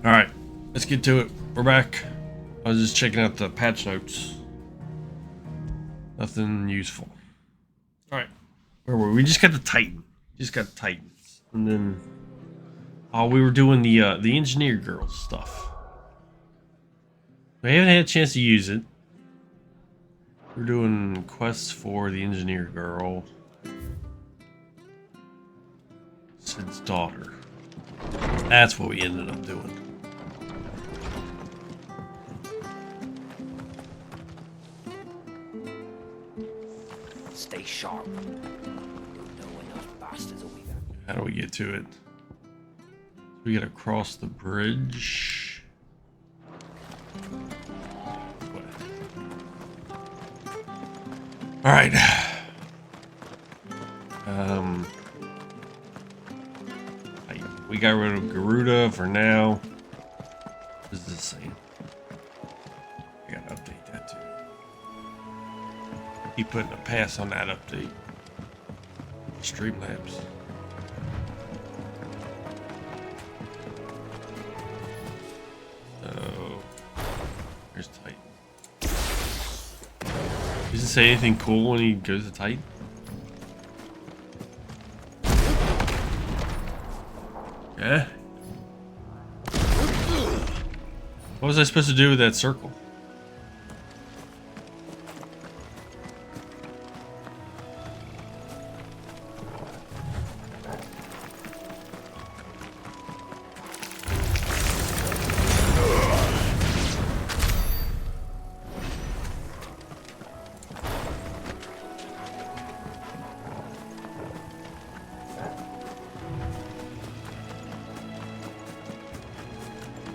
Alright, let's get to it. We're back. I was just checking out the patch notes. Nothing useful. Alright. Where were we? We just got the Titan. Just got the Titans. And then we were doing the engineer girls stuff. We haven't had a chance to use it. We're doing quests for the engineer girl. Sid's daughter. That's what we ended up doing. Stay sharp. You'll know when those bastards will be back. How do we get to it? We gotta cross the bridge. All right. We got rid of Garuda for now. What is this saying? I gotta update that too. Keep putting a pass on that update. Streamlabs. So there's Titan. Does it say anything cool when he goes to Titan? Yeah. What was I supposed to do with that circle?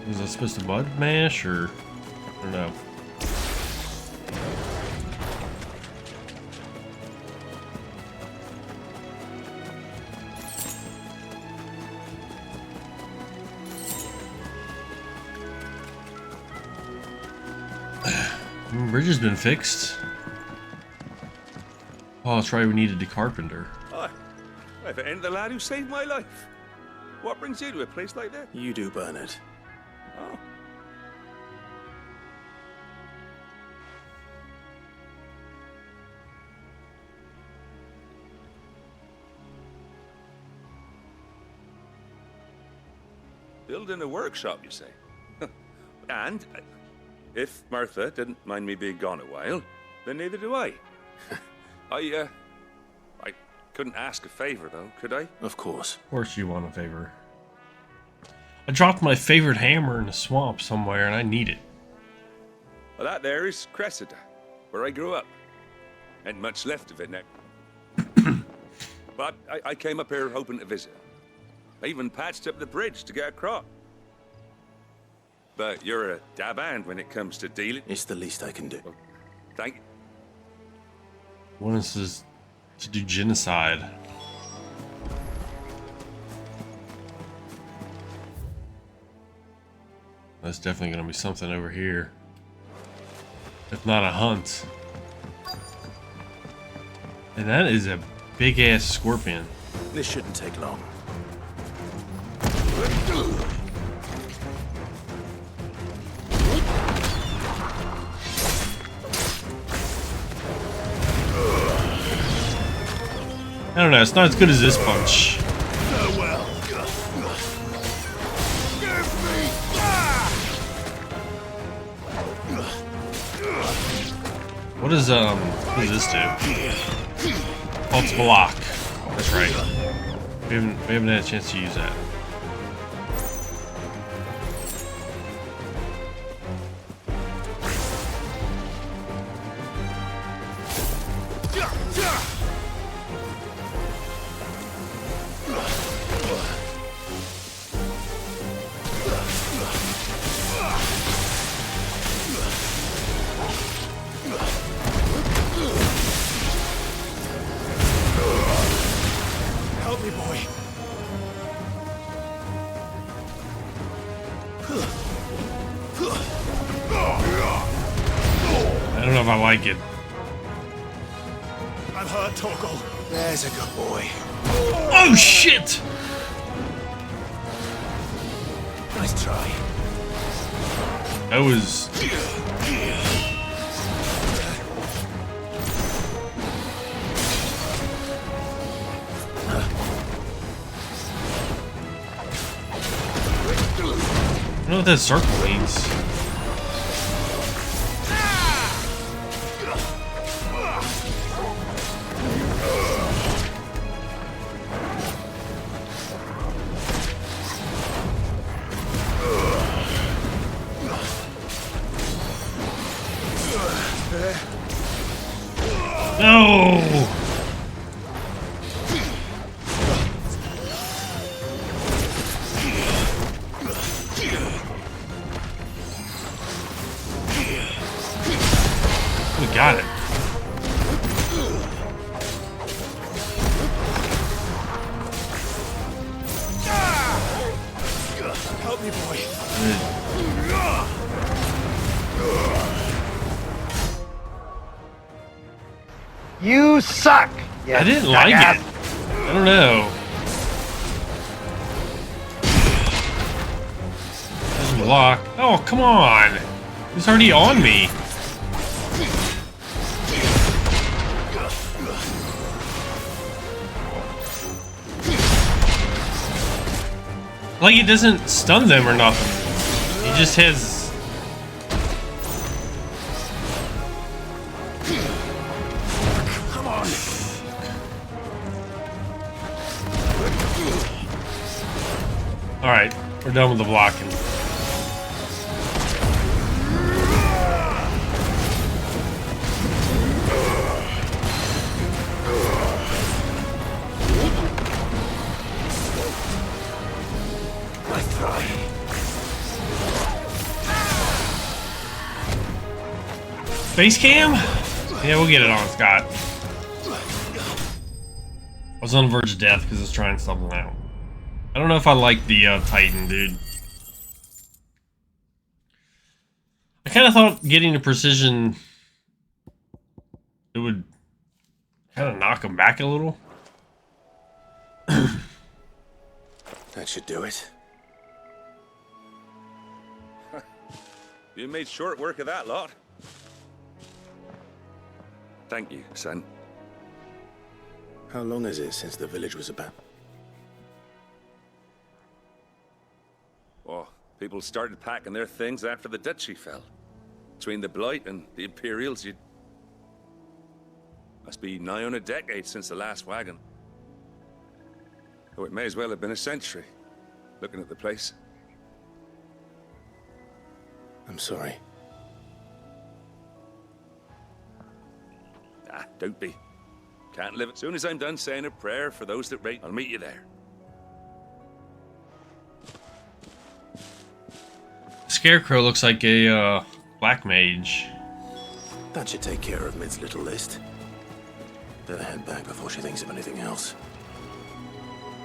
Was I supposed to mud mash or I don't know? Bridge has been fixed. Oh, that's right. We needed the carpenter. Hi. If it ain't the lad who saved my life. What brings you to a place like that? You do, Bernard. Oh. Building a workshop, you say? And if Martha didn't mind me being gone a while, then neither do I. I couldn't ask a favor, though, could I? Of course. Of course you want a favor. I dropped my favorite hammer in the swamp somewhere and I need it. Well, that there is Cressida, where I grew up. Ain't much left of it now. But I came up here hoping to visit. I even patched up the bridge to get across. But you're a dab hand when it comes to dealing. It's the least I can do. Well, thank you. One is to do genocide. That's definitely going to be something over here. If not a hunt. And that is a big ass scorpion. This shouldn't take long. I don't know, it's not as good as this punch. What does this do? Oh, it's block. That's right. We haven't had a chance to use that. Help me, boy. I don't know if I like it. I'm hurt, Torgal. There's a good boy. Oh shit! Nice try. That was... I don't know what that circle means. No! We got it. Help me, boy. You suck. You I didn't like jackass. it. I don't know. Doesn't block. Oh, come on. He's already on me. Like it doesn't stun them or nothing. He just has... Come on. Alright, we're done with the blocking. I try. Face cam? Yeah, we'll get it on, Scott. I was on the verge of death because I was trying something out. I don't know if I like the Titan, dude. I kind of thought getting the precision, it would kind of knock him back a little. That should do it. You made short work of that lot. Thank you, son. How long is it since the village was abandoned? Oh, people started packing their things after the duchy fell. Between the Blight and the Imperials, you must be nigh on a decade since the last wagon. Oh, it may as well have been a century, looking at the place. I'm sorry. Ah, don't be. Can't live it. As soon as I'm done saying a prayer for those that wait, I'll meet you there. Scarecrow looks like a black mage. That should take care of Mid's little list. Better head back before she thinks of anything else.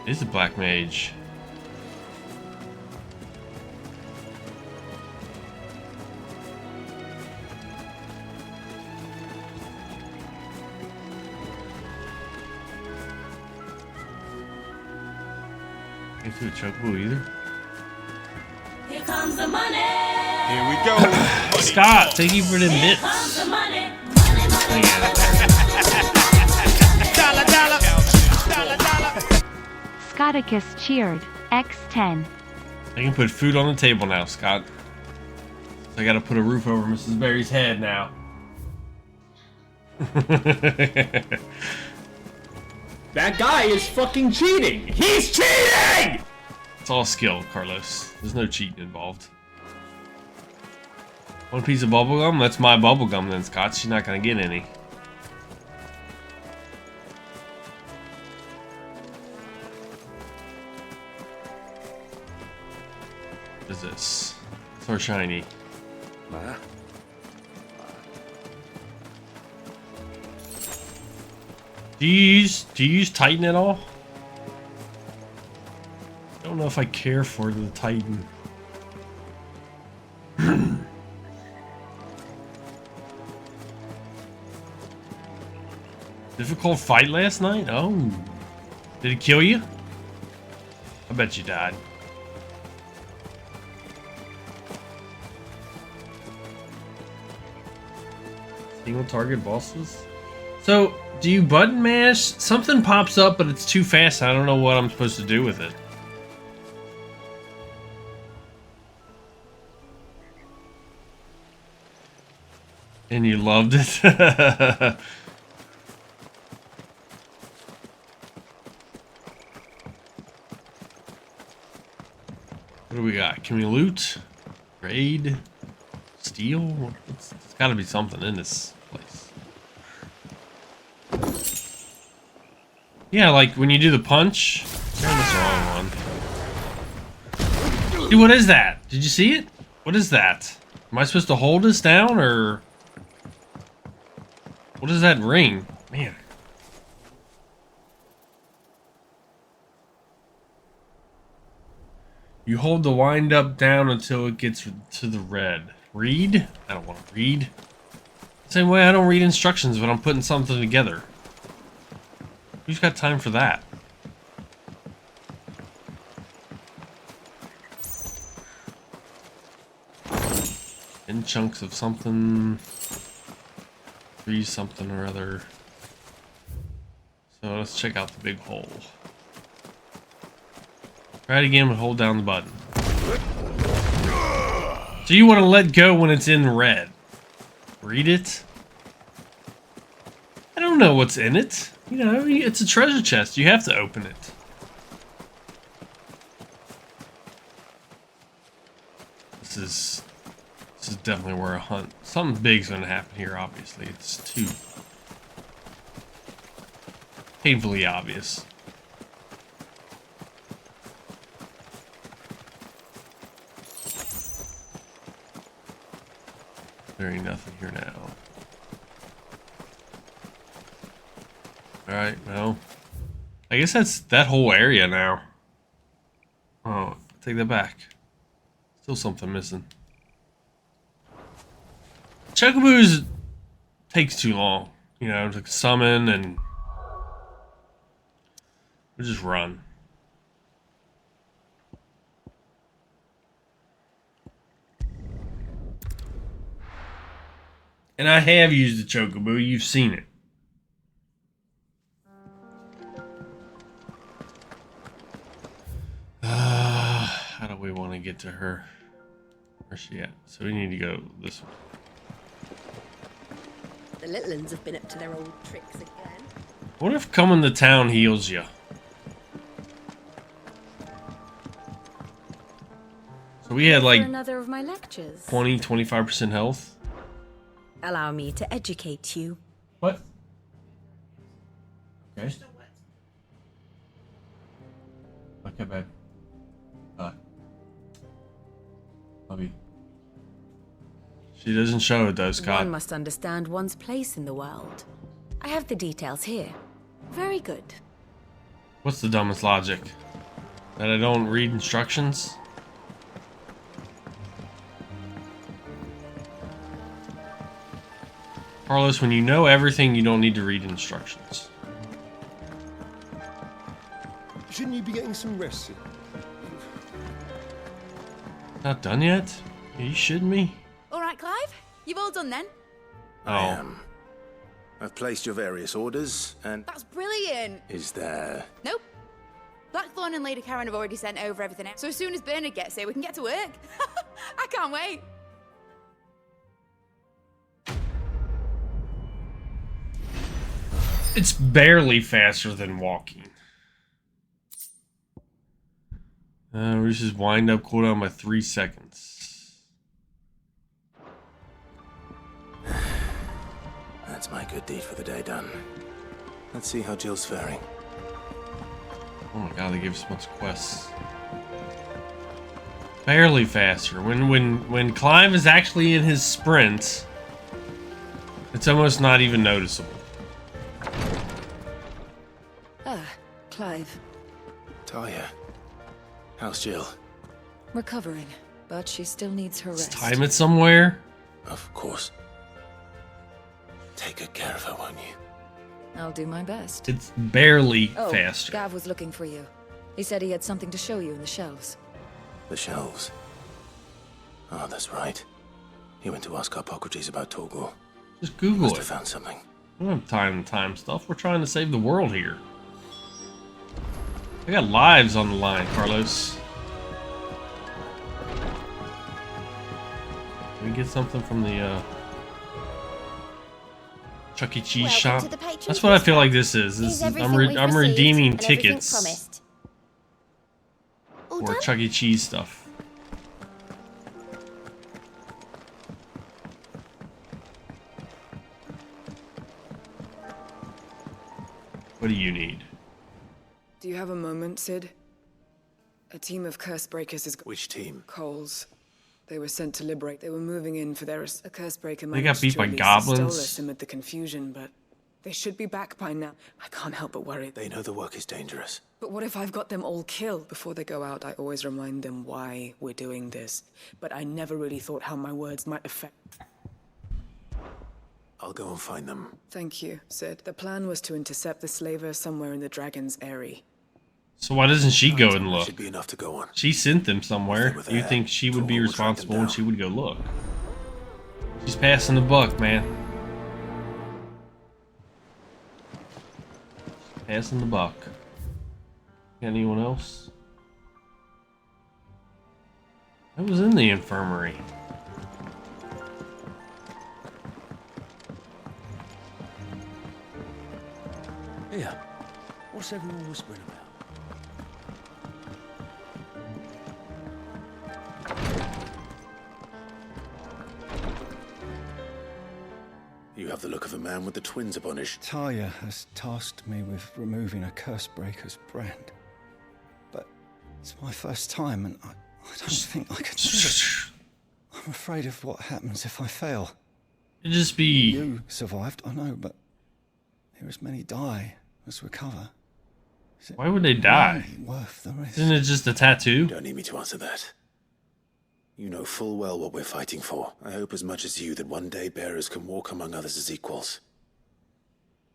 He's a black mage. Ain't too chocobo either. Here comes the money. Here we go. Scott, thank you for the bits. Comes the money. Dollar, dollar. Dollar, dollar. Scotticus cheered. X10. I can put food on the table now, Scott. So I gotta put a roof over Mrs. Berry's head now. That guy is fucking cheating! He's cheating! It's all skill, Carlos. There's no cheating involved. One piece of bubblegum? That's my bubblegum then, Scott. She's not gonna get any. What is this? So shiny. Ah. Do you use Titan at all? I don't know if I care for the Titan. Difficult fight last night? Oh. Did it kill you? I bet you died. single target bosses. So, do you button mash? Something pops up, but it's too fast. I don't know what I'm supposed to do with it. And you loved it? What do we got? Can we loot? Raid? Steal? It's got to be something in this place. Yeah, like when you do the punch. That's the wrong one. Dude, what is that? Did you see it? What is that? Am I supposed to hold this down, or what is that ring? Man. You hold the wind up down until it gets to the red. Read? I don't want to read. Same way I don't read instructions when I'm putting something together. Who's got time for that? In chunks of something. 3 something or other. So let's check out the big hole. Try it again and hold down the button. So you want to let go when it's in red. Read it. I don't know what's in it. You know, it's a treasure chest. You have to open it. This is definitely where a hunt. Something big's gonna happen here, obviously. It's too painfully obvious. There ain't nothing here now. Alright, well. I guess that's that whole area now. Oh, take that back. Still something missing. Chocobos takes too long, you know, to summon, and we'll just run. And I have used the Chocobo, you've seen it. How do we want to get to her? Where's she at? So we need to go this way. The little ones have been up to their old tricks again. What if coming to town heals you? So we had like another of my lectures. 20-25% health. Allow me to educate you. What? Okay. Okay, babe. Love you. She doesn't show it though, Scott. One must understand one's place in the world. I have the details here. Very good. What's the dumbest logic? That I don't read instructions? Carlos, when you know everything, you don't need to read instructions. Shouldn't you be getting some rest? Not done yet? Are you shitting me? All right, Clive. You've all done then. I am. I've placed your various orders, and... That's brilliant. Is there... Nope. Blackthorn and Lady Karen have already sent over everything out. So as soon as Bernard gets here, we can get to work. I can't wait. It's barely faster than walking. Reduces wind up cooldown by 3 seconds. That's my good deed for the day done. Let's see how Jill's faring. Oh my god, they gave us a bunch of quests. Barely faster. When Clive is actually in his sprint, it's almost not even noticeable. Clive. Talia. How's Jill? Recovering, but she still needs her Let's rest. time it somewhere. Of course. Take good care of her, won't you? I'll do my best. It's barely Oh, faster. Gav was looking for you. He said he had something to show you in the shelves. The shelves. Oh, that's right. He went to ask Harpocrates about Torgor. Just Google Must it. have found something. We don't have time to time stuff. We're trying to save the world here. I got lives on the line, Carlos. Can we get something from the Chuck E. Cheese shop? That's what I feel like this is. I'm redeeming tickets for Chuck E. Cheese stuff. What do you need? Do you have a moment, Sid? A team of curse breakers is... Which team? Coles. They were sent to liberate. They were moving in for their... A curse breaker They got beat by stole goblins. us amid the confusion, but they should be back by now. I can't help but worry. They know the work is dangerous. But what if I've got them all killed? Before they go out, I always remind them why we're doing this. But I never really thought how my words might affect... I'll go and find them. Thank you, Sid. The plan was to intercept the slaver somewhere in the Dragon's Eyrie. So why doesn't she go and look? Should be enough to go on. She sent them somewhere. You think she would be Torgal will track them responsible and down. she would go look? She's passing the buck, man. Passing the buck. Got anyone else? I was in the infirmary. Here, what's everyone whispering about? You have the look of a man with the twins upon his... Talia has tasked me with removing a Cursebreaker's brand. But it's my first time and I don't think I can do it. I'm afraid of what happens if I fail. It'd just be... You survived, I know, but there as many die as recover. Why would they die? Really worth the risk? Isn't it just a tattoo? You don't need me to answer that. You know full well what we're fighting for. I hope as much as you that one day bearers can walk among others as equals.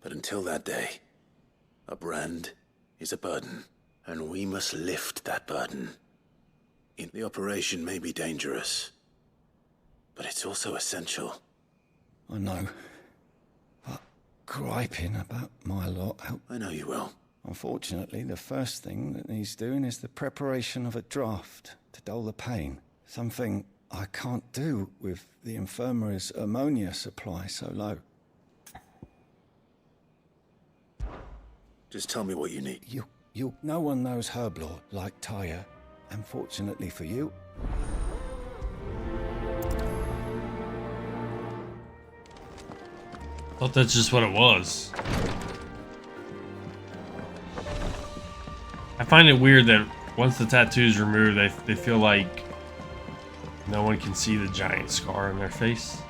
But until that day, a brand is a burden, and we must lift that burden. The operation may be dangerous, but it's also essential. I know. But griping about my lot help. I know you will. Unfortunately, the first thing that needs doing is the preparation of a draft to dull the pain. Something I can't do with the infirmary's ammonia supply so low. Just tell me what you need. No one knows Herblore like Taya. Unfortunately for you. Thought that's just what it was. I find it weird that once the tattoo's removed, they feel like no one can see the giant scar on their face.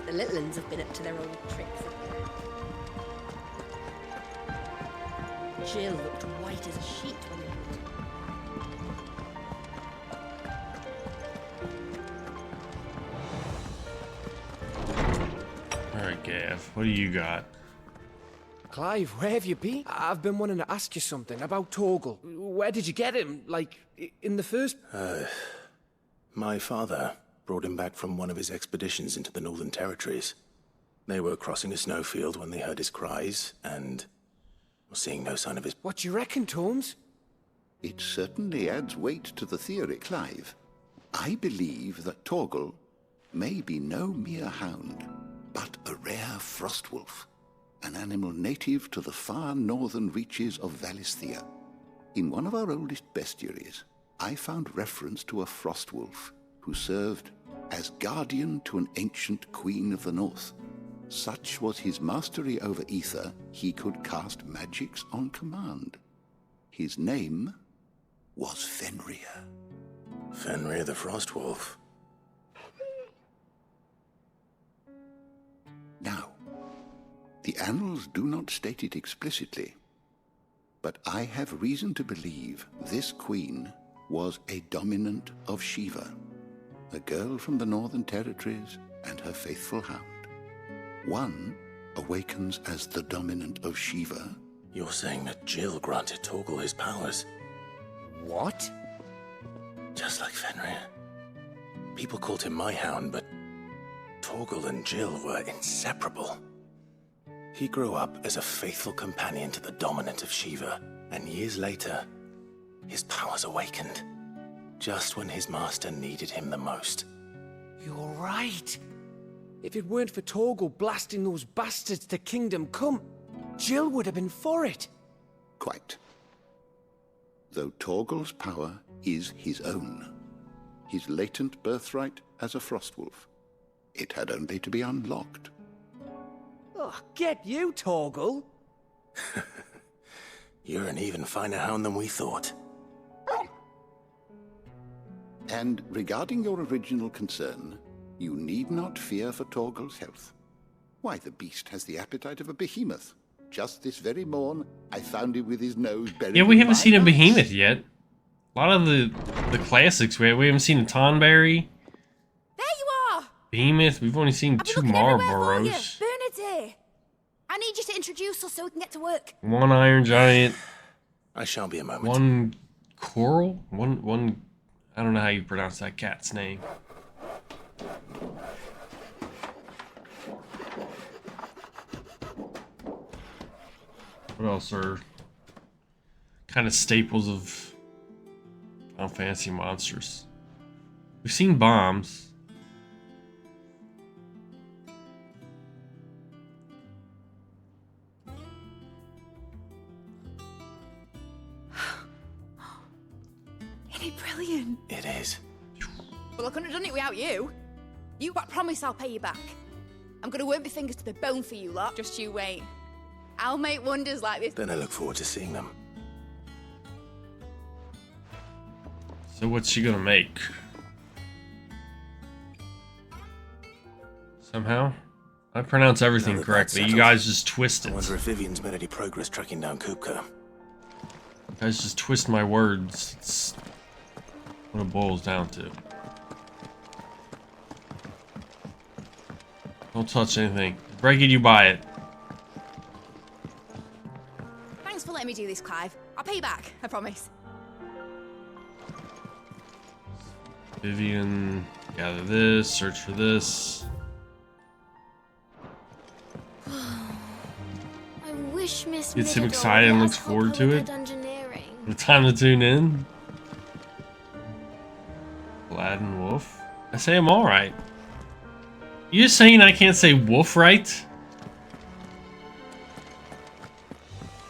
The little ones have been up to their old tricks. Jill looked white as a sheet when they Alright, Gav, what do you got? Clive, where have you been? I've been wanting to ask you something about Torgal. Where did you get him? Like, in the first... My father brought him back from one of his expeditions into the Northern Territories. They were crossing a snowfield when they heard his cries, and were seeing no sign of his... What do you reckon, Tomes? It certainly adds weight to the theory, Clive. I believe that Torgal may be no mere hound, but a rare frostwolf, an animal native to the far northern reaches of Valisthea. In one of our oldest bestiaries, I found reference to a frostwolf who served as guardian to an ancient queen of the north. Such was his mastery over ether, he could cast magics on command. His name was Fenrir. Fenrir the Frostwolf. Now, the annals do not state it explicitly, but I have reason to believe this queen was a dominant of Shiva, a girl from the Northern Territories and her faithful hound. One awakens as the dominant of Shiva. You're saying that Jill granted Torgal his powers? What? Just like Fenrir. People called him my hound, but Torgal and Jill were inseparable. He grew up as a faithful companion to the dominant of Shiva, and years later, his powers awakened, just when his master needed him the most. You're right. If it weren't for Torgal blasting those bastards to Kingdom Come, Jill would have been for it. Quite. Though Torgal's power is his own, his latent birthright as a Frostwolf. It had only to be unlocked. Oh, get you, Torgal. You're an even finer hound than we thought. And regarding your original concern, you need not fear for Torgal's health. Why, the beast has the appetite of a behemoth. Just this very morn, I found him with his nose buried. Yeah, we in haven't my seen a nuts. behemoth yet. A lot of the classics, we haven't seen a Tonberry. There you are! Behemoth, we've only seen two Marlboros. Bernard's here. I need you to introduce us so we can get to work. One Iron Giant. I shall be a moment. One Coral? One I don't know how you pronounce that cat's name. What else are kind of staples of Final Fantasy monsters? We've seen bombs. Isn't it brilliant? It is. Well, I couldn't have done it without you. I promise I'll pay you back. I'm gonna work my fingers to the bone for you lot. Just you wait. I'll make wonders like this. Then I look forward to seeing them. So what's she gonna make? Somehow? I pronounce everything correctly. You guys just twist it. I wonder if Vivian's made any progress tracking down Kupka. You guys just twist my words. It's what it boils down to. Don't touch anything. Break it, you buy it. Thanks for letting me do this, Clive. I'll pay you back, I promise. Vivian, gather this, search for this. I wish Miss Gets him Middledore excited and would looks ask forward to Hopper it. Dungeoneering. The time to tune in. Aladdin Wolf. I say I'm alright. You just saying I can't say wolf right?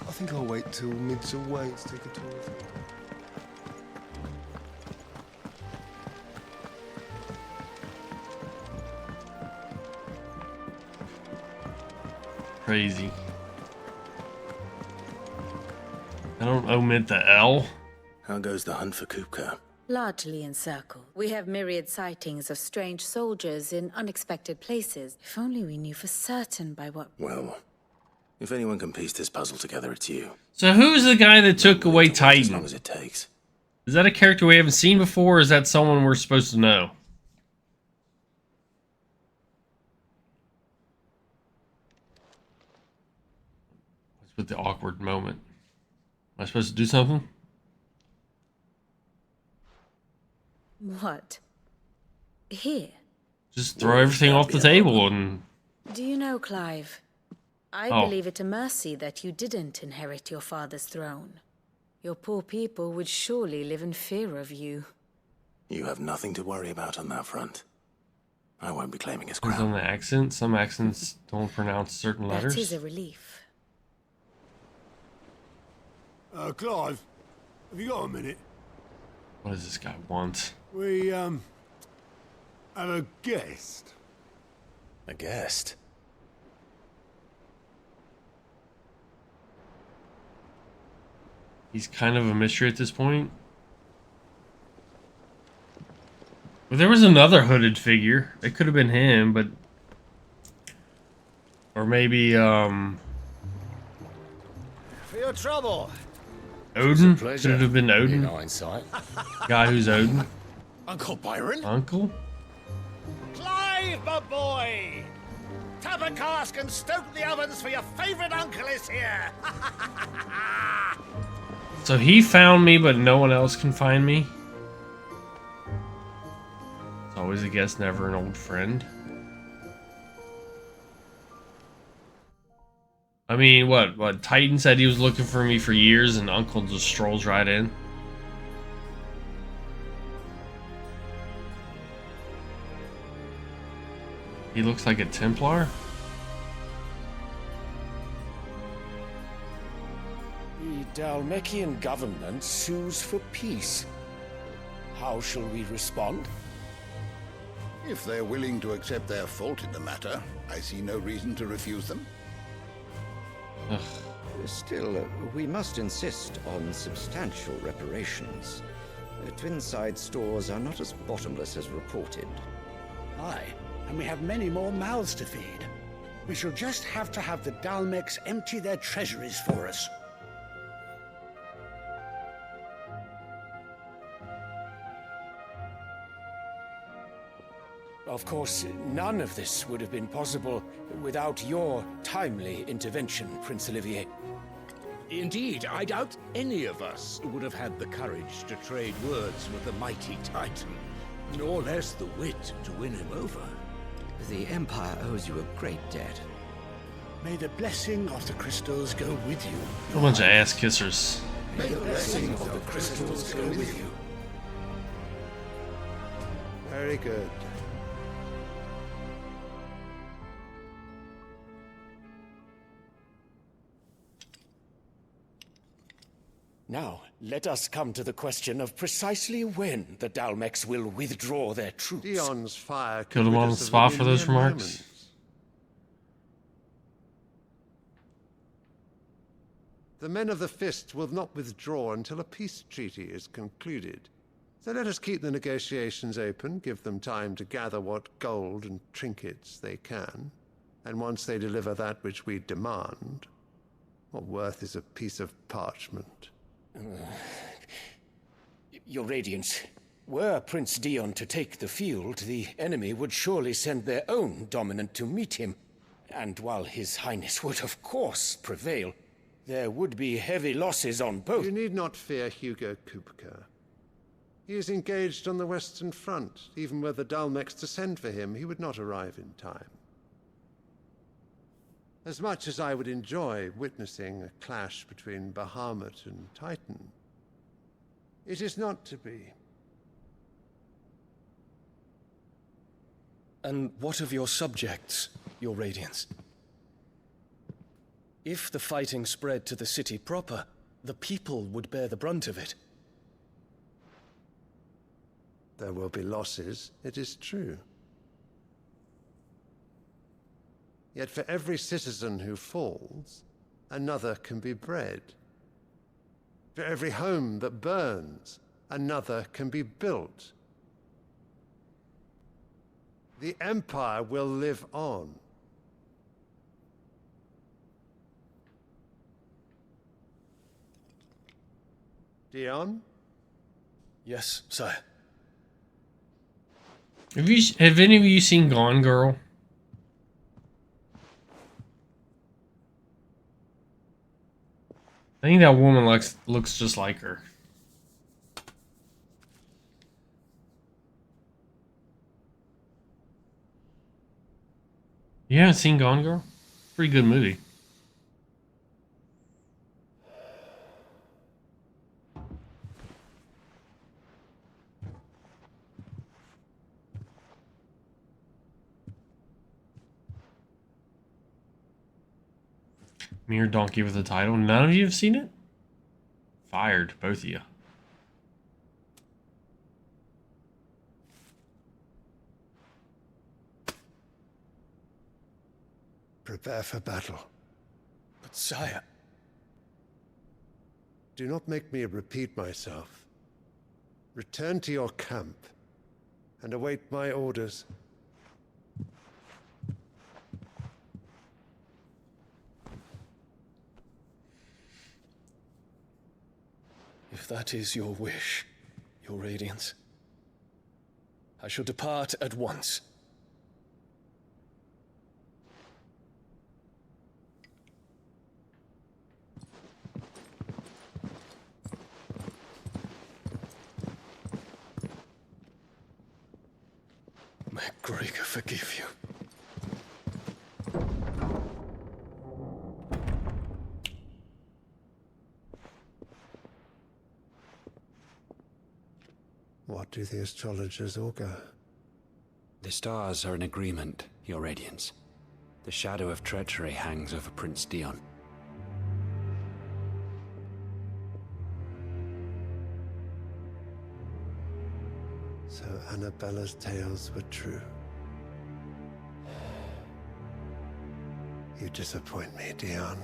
I think I'll wait till mid's away to take a tour. Crazy. I don't omit the L. How goes the hunt for Kupka? Largely encircled. We have myriad sightings of strange soldiers in unexpected places. If only we knew for certain by what... Well, if anyone can piece this puzzle together, it's you. So who's the guy that took away As long Titan? as it takes. Is that a character we haven't seen before, or is that someone we're supposed to know? What's with the awkward moment? Am I supposed to do something? What? Here? Just throw everything off the table and... Do you know, Clive? I believe it a mercy that you didn't inherit your father's throne. Your poor people would surely live in fear of you. You have nothing to worry about on that front. I won't be claiming his Depends crown. on the accent. Some accents don't pronounce certain letters. That is a relief. Clive, have you got a minute? What does this guy want? We, have a guest. A guest? He's kind of a mystery at this point. Well, there was another hooded figure. It could have been him, but... Or maybe, For your trouble. Odin? Could it have been Odin? In hindsight. Guy who's Odin? Uncle Byron? Uncle? Clive, my boy! Tap a cask and stoke the ovens for your favourite uncle is here! So he found me, but no one else can find me? It's always a guest, never an old friend. I mean, what? Titan said he was looking for me for years, and Uncle just strolls right in. He looks like a Templar. The Dalmekian government sues for peace. How shall we respond? If they're willing to accept their fault in the matter, I see no reason to refuse them. Ugh. Still, we must insist on substantial reparations. Twinside stores are not as bottomless as reported. Aye, and we have many more mouths to feed. We shall just have to have the Dalmeks empty their treasuries for us. Of course, none of this would have been possible without your timely intervention, Prince Olivier. Indeed, I doubt any of us would have had the courage to trade words with the mighty Titan, nor less the wit to win him over. The Empire owes you a great debt. May the blessing of the crystals go with you. A bunch of ass kissers. May the blessing of the crystals go with you. Very good. Now, let us come to the question of precisely when the Dalmeks will withdraw their troops. Dion's fire Killed him on the spot for those remarks. The men of the Fist will not withdraw until a peace treaty is concluded. So let us keep the negotiations open, give them time to gather what gold and trinkets they can, and once they deliver that which we demand, what worth is a piece of parchment? Your Radiance, were Prince Dion to take the field, the enemy would surely send their own dominant to meet him. And while His Highness would of course prevail, there would be heavy losses on both. You need not fear Hugo Kupka. He is engaged on the Western Front. Even were the Dalmeks to send for him, he would not arrive in time. As much as I would enjoy witnessing a clash between Bahamut and Titan, it is not to be. And what of your subjects, Your Radiance? If the fighting spread to the city proper, the people would bear the brunt of it. There will be losses, it is true. Yet for every citizen who falls, another can be bred. For every home that burns, another can be built. The Empire will live on. Dion? Yes, sire. Have any of you seen Gone Girl? I think that woman looks just like her. You haven't seen Gone Girl? Pretty good movie. Mere donkey with a title. None of you have seen it? Fired, both of you. Prepare for battle. But sire... Do not make me repeat myself. Return to your camp and await my orders. If that is your wish, Your Radiance, I shall depart at once. May Gregor forgive you. what do the astrologers augur? The stars are in agreement, Your Radiance. The shadow of treachery hangs over Prince Dion. So Annabella's tales were true. You disappoint me, Dion.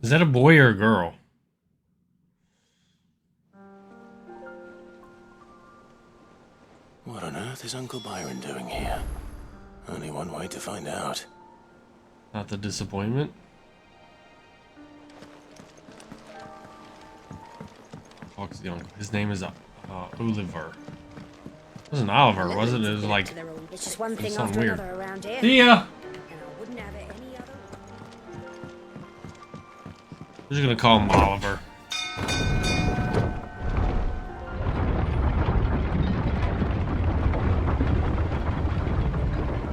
Is that a boy or a girl? What on earth is Uncle Byron doing here? Only one way to find out. Not the disappointment. Fuck's the uncle? His name is Oliver. It wasn't Oliver, was it? It was like It's just one thing something after weird. another around here. See ya. And I wouldn't have it any other We're just gonna call him Oliver.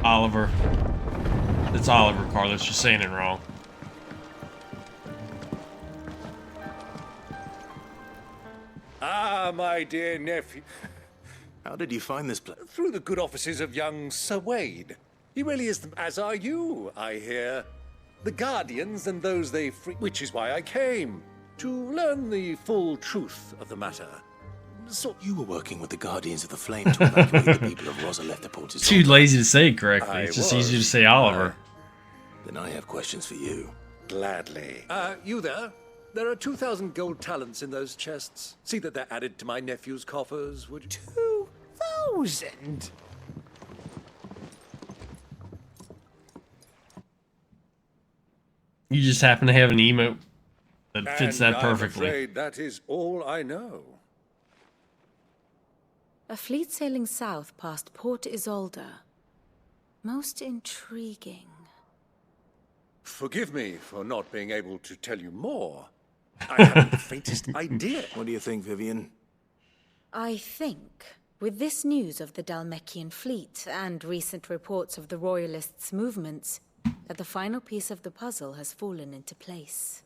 Oliver. It's Oliver, Carlos. You're saying it wrong. Ah, my dear nephew. How did you find this place? Through the good offices of young Sir Wade. He really is, as are you, I hear. The Guardians and those they free, which is why I came. To learn the full truth of the matter. So you were working with the Guardians of the Flame to evacuate the people of Rosaletta Too lazy to say it correctly. It's just easier to say Oliver. Then I have questions for you. Gladly. You there? There are 2,000 gold talents in those chests. See that they're added to my nephew's coffers, would you? 2,000? You just happen to have an emote that fits that I'm perfectly. afraid that is all I know. A fleet sailing south past Port Isolde. Most intriguing. Forgive me for not being able to tell you more. I haven't the faintest idea. What do you think, Vivian? I think, with this news of the Dalmekian fleet and recent reports of the Royalists' movements, that the final piece of the puzzle has fallen into place.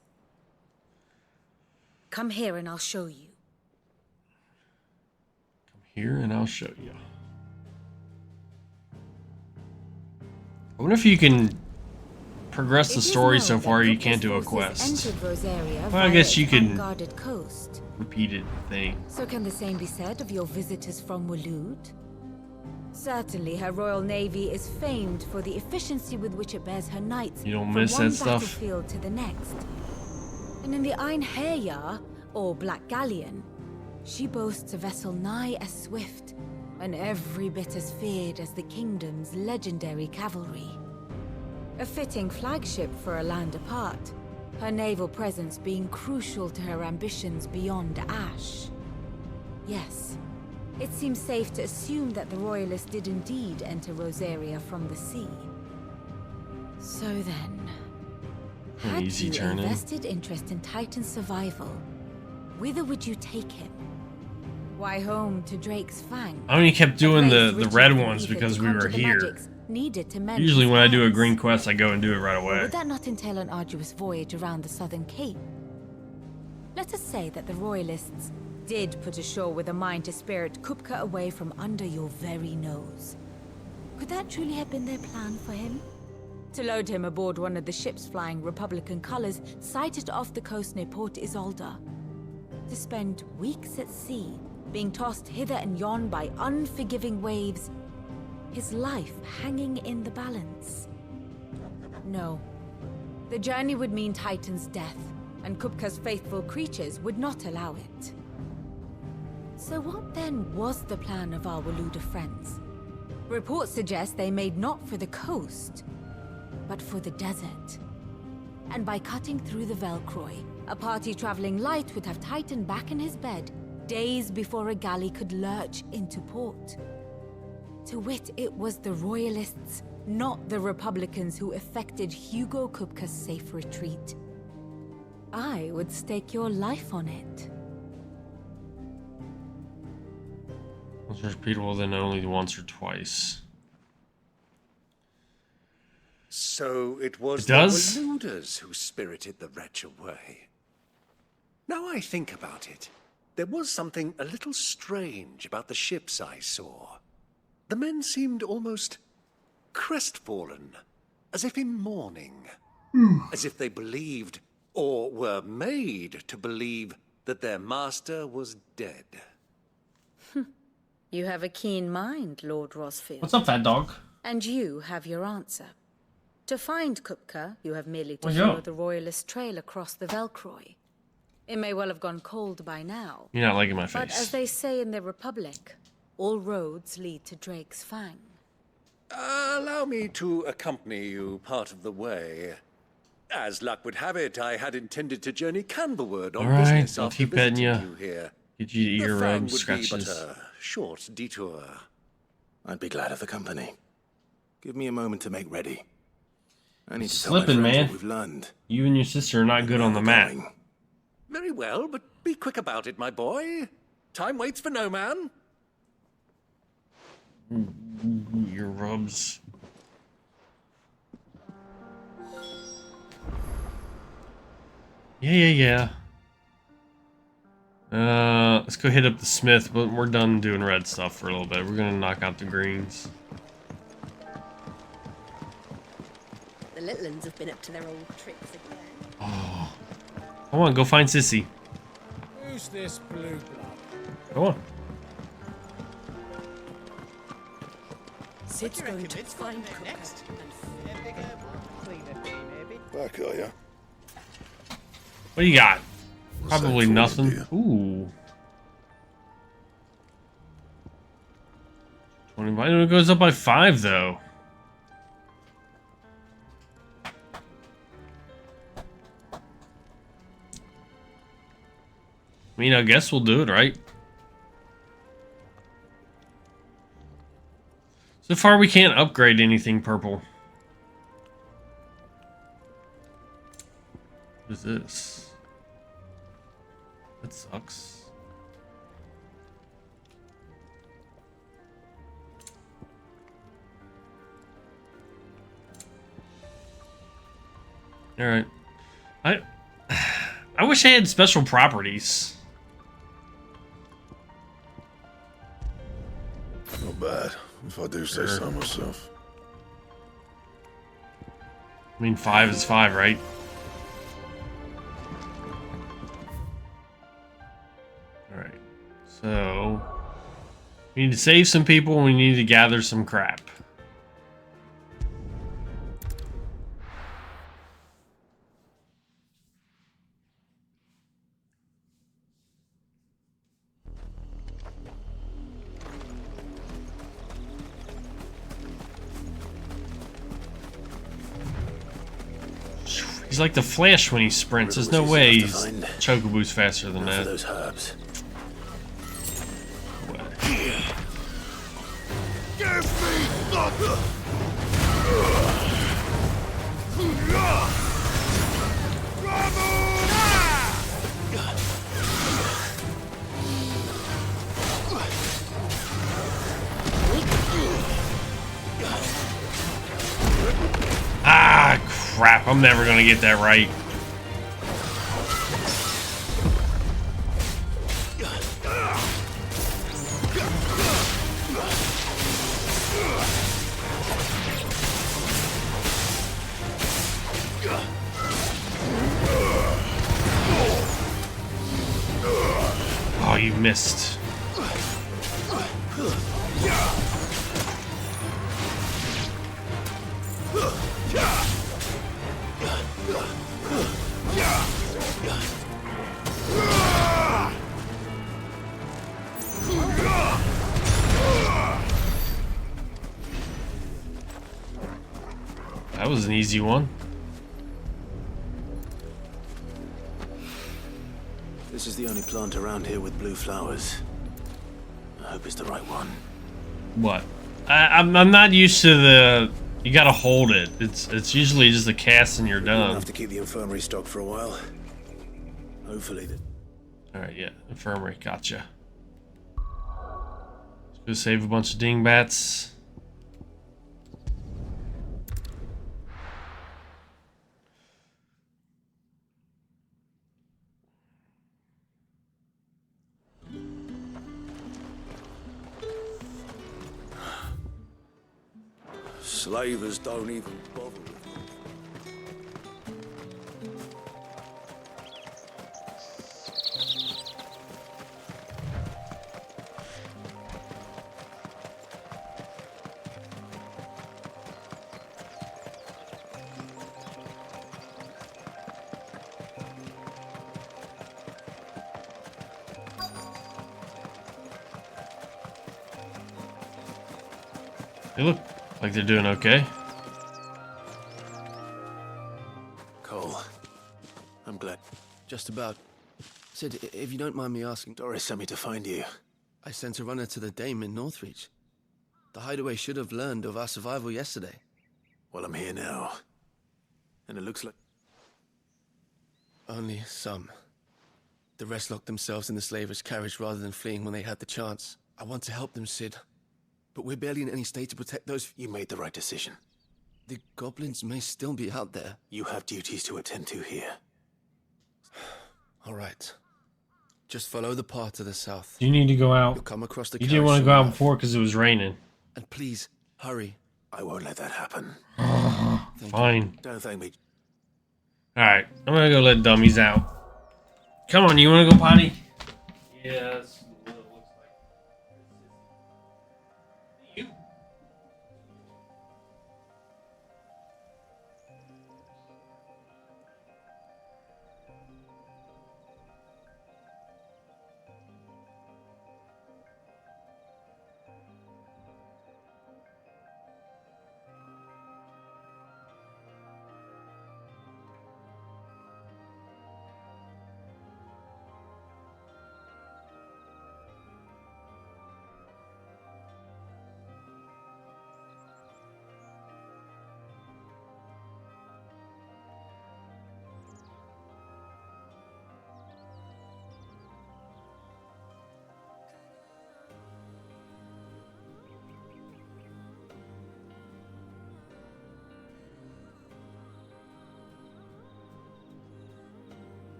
Come here and I'll show you. Come here and I'll show you. I wonder if you can progress the story so far you can't do a quest. Well, I guess you can repeat it thing. So can the same be said of your visitors from Waloed? Certainly, her royal navy is famed for the efficiency with which it bears her knights You don't from miss one that stuff? battlefield to the next. And in the Einherjar, or Black Galleon, she boasts a vessel nigh as swift and every bit as feared as the kingdom's legendary cavalry. A fitting flagship for a land apart, her naval presence being crucial to her ambitions beyond Ash. Yes, it seems safe to assume that the Royalists did indeed enter Rosaria from the sea. So then, had easy you turn a in. vested interest in Titan's survival, whither would you take him? Why home to Drake's Fang? I only kept doing A the place red richer ones than because ether we to were conjure the here. magics needed to mend Usually his when I do a hands. green quest, I go and do it right Or away. would that not entail an arduous voyage around the southern cape? Let us say that the Royalists did put ashore with a mind to spirit Kupka away from under your very nose. Could that truly have been their plan for him? To load him aboard one of the ships flying Republican colors sighted off the coast near Port Isolde. To spend weeks at sea, being tossed hither and yon by unforgiving waves, his life hanging in the balance. No. The journey would mean Titan's death, and Kupka's faithful creatures would not allow it. So what then was the plan of our Waluda friends? Reports suggest they made not for the coast, but for the desert. And by cutting through the Velcroy, a party traveling light would have Titan back in his bed days before a galley could lurch into port. To wit, it was the Royalists, not the Republicans, who effected Hugo Kupka's safe retreat. I would stake your life on it. Once repeatable, then only once or twice. So it was It the does? Waluders who spirited the wretch away. Now I think about it, there was something a little strange about the ships I saw. The men seemed almost crestfallen, as if in mourning, as if they believed, or were made to believe, that their master was dead. You have a keen mind, Lord Rosfield. What's up, fat dog? And you have your answer. To find Kupka, you have merely to Where'd you follow go? the Royalist trail across the Velcroy. It may well have gone cold by now. You're not liking my But face. as they say in the Republic, all roads lead to Drake's Fang. Allow me to accompany you part of the way. As luck would have it, I had intended to journey Canberwood on Alright, business I'll after keep petting visiting you. you here. Get you to eat The your Fang rubs, would be scratches. but a short detour. I'd be glad of the company. Give me a moment to make ready. I need to Slipping, tell my friends man. what we've learned. You and your sister are not good on the map. Very well, but be quick about it, my boy. Time waits for no man. Your rubs. Yeah. Let's go hit up the smith, but we're done doing red stuff for a little bit. We're gonna knock out the greens. The little ones have been up to their old tricks again. Oh. Come on, go find Sissy. Who's this blue blood? Go on. Sid's going to find next. Back, are ya? What do you got? What's Probably that for, nothing. dear? Ooh. 25. It goes up by 5 though. I mean, I guess we'll do it, right? So far, we can't upgrade anything purple. What is this? That sucks. All right. I wish I had special properties. Not bad, if I do say so myself. I mean, 5 is 5, right? Alright. So, we need to save some people and we need to gather some crap. He's like the Flash when he sprints. There's no way he's Chocobo's faster than that. Those herbs. Give me the... Ah, crap. I'm never going to get that right. Oh, you missed. That was an easy one. This is the only plant around here with blue flowers. I hope it's the right one. What? I'm not used to the. You gotta hold it. It's usually just a cast and you're We'll done. have to keep the infirmary stocked for a while. Hopefully All right, yeah, infirmary, gotcha. Let's go save a bunch of dingbats. Slavers don't even bother with them. They look like they're doing okay. Cole, I'm glad. Just about. Sid, if you don't mind me asking... Doris sent me to find you. I sent a runner to the Dame in Northreach. The Hideaway should have learned of our survival yesterday. Well, I'm here now. And it looks like... Only some. The rest locked themselves in the slaver's carriage rather than fleeing when they had the chance. I want to help them, Sid. But we're barely in any state to protect those... You made the right decision. The goblins may still be out there. You have duties to attend to here. All right. Just follow the path to the south. You need to go out. You'll come across the You didn't want to go out before because it was raining. And please, hurry. I won't let that happen. Fine. Don't thank me. Alright, I'm gonna go let dummies out. Come on, you wanna go potty? Yes.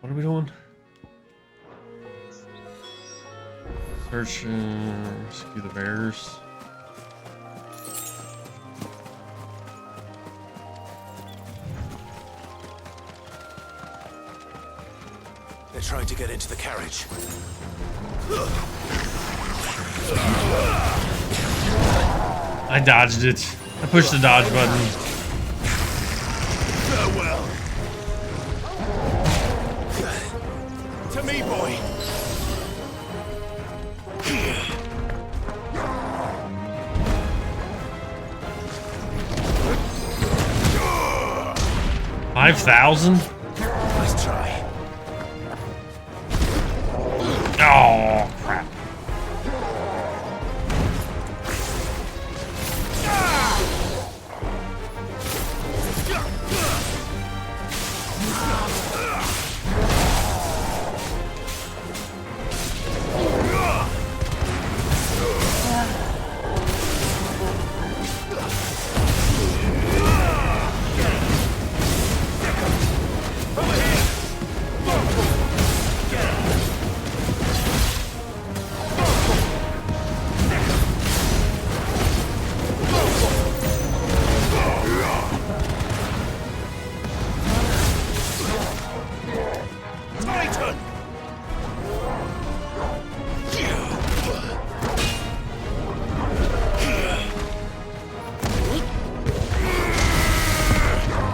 What are we doing? Search and rescue the bears. They're trying to get into the carriage. I dodged it. I pushed the dodge button. Farewell. To me, boy. $5,000? Nice try. Oh, crap.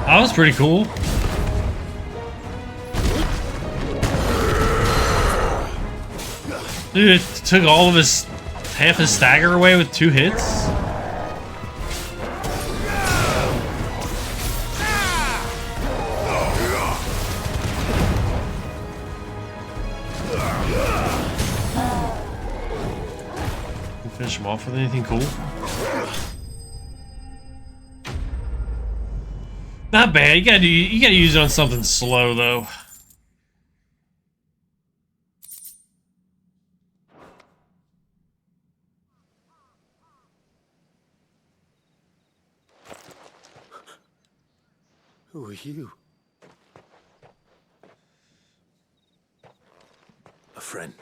That was pretty cool. Dude, it took all of his half his stagger away with 2 hits. finish him off with anything cool. Not bad. You gotta use it on something slow though. Who are you? A friend.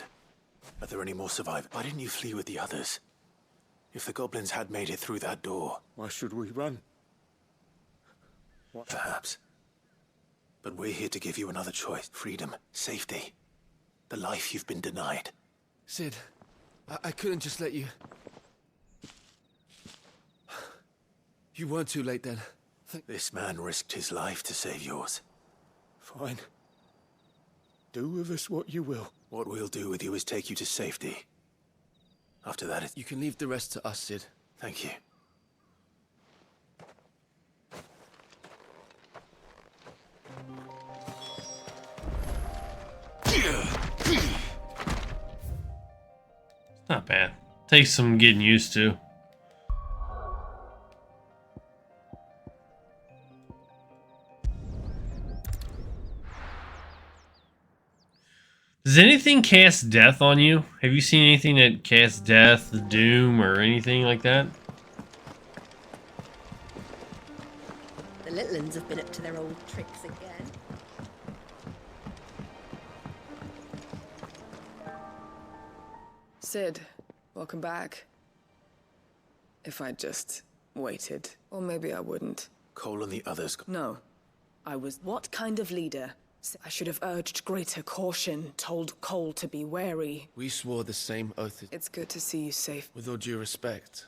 Are there any more survivors? Why didn't you flee with the others? If the goblins had made it through that door... Why should we run? Perhaps. But we're here to give you another choice. Freedom, safety, the life you've been denied. Sid, I couldn't just let you... You weren't too late then. This man risked his life to save yours. Fine. Do with us what you will. What we'll do with you is take you to safety. After that, You can leave the rest to us, Sid. Thank you. It's not bad. Takes some getting used to. Does anything cast death on you? Have you seen anything that casts death, doom, or anything like that? The little ones have been up to their old tricks again. Sid, welcome back. If I'd just waited, or maybe I wouldn't. Cole and the others... No. I was... What kind of leader? I should have urged greater caution, told Cole to be wary. We swore the same oath. It's good to see you safe. With all due respect,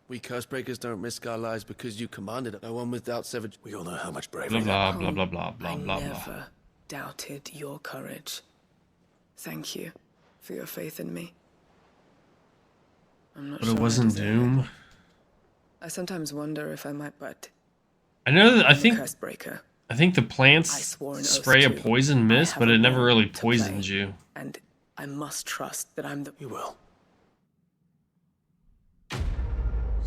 we Cursebreakers don't risk our lives because you commanded it. No one without savage... We all know how much bravery... Blah, blah, blah, blah, blah, I blah, blah. never doubted your courage. Thank you for your faith in me. I'm not But sure it wasn't Doom. I sometimes wonder if I might, but I know that I'm a Cursebreaker. I think the plants swore an oath spray a to. poison mist, I but have it a never role really to poisoned play. you. And I must trust that I'm the... You will. So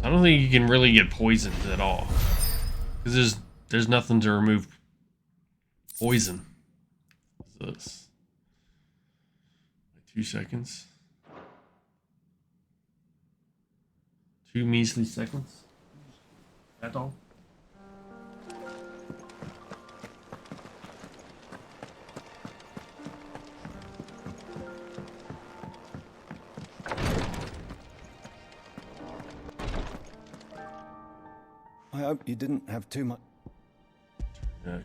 I don't think you can really get poisoned at all. Because there's nothing to remove poison. What's this? 2 seconds. 2 measly seconds. That's all. I hope you didn't have too much.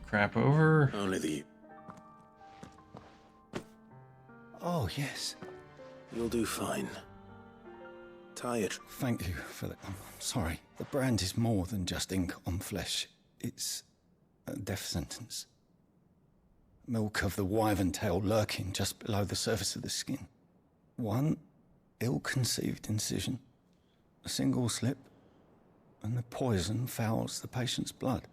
Crap over. Only the... Oh, yes. You'll do fine. Tie it. Thank you for that. I'm sorry. The brand is more than just ink on flesh. It's a death sentence. Milk of the wyvern tail lurking just below the surface of the skin. One ill-conceived incision, a single slip, and the poison fouls the patient's blood.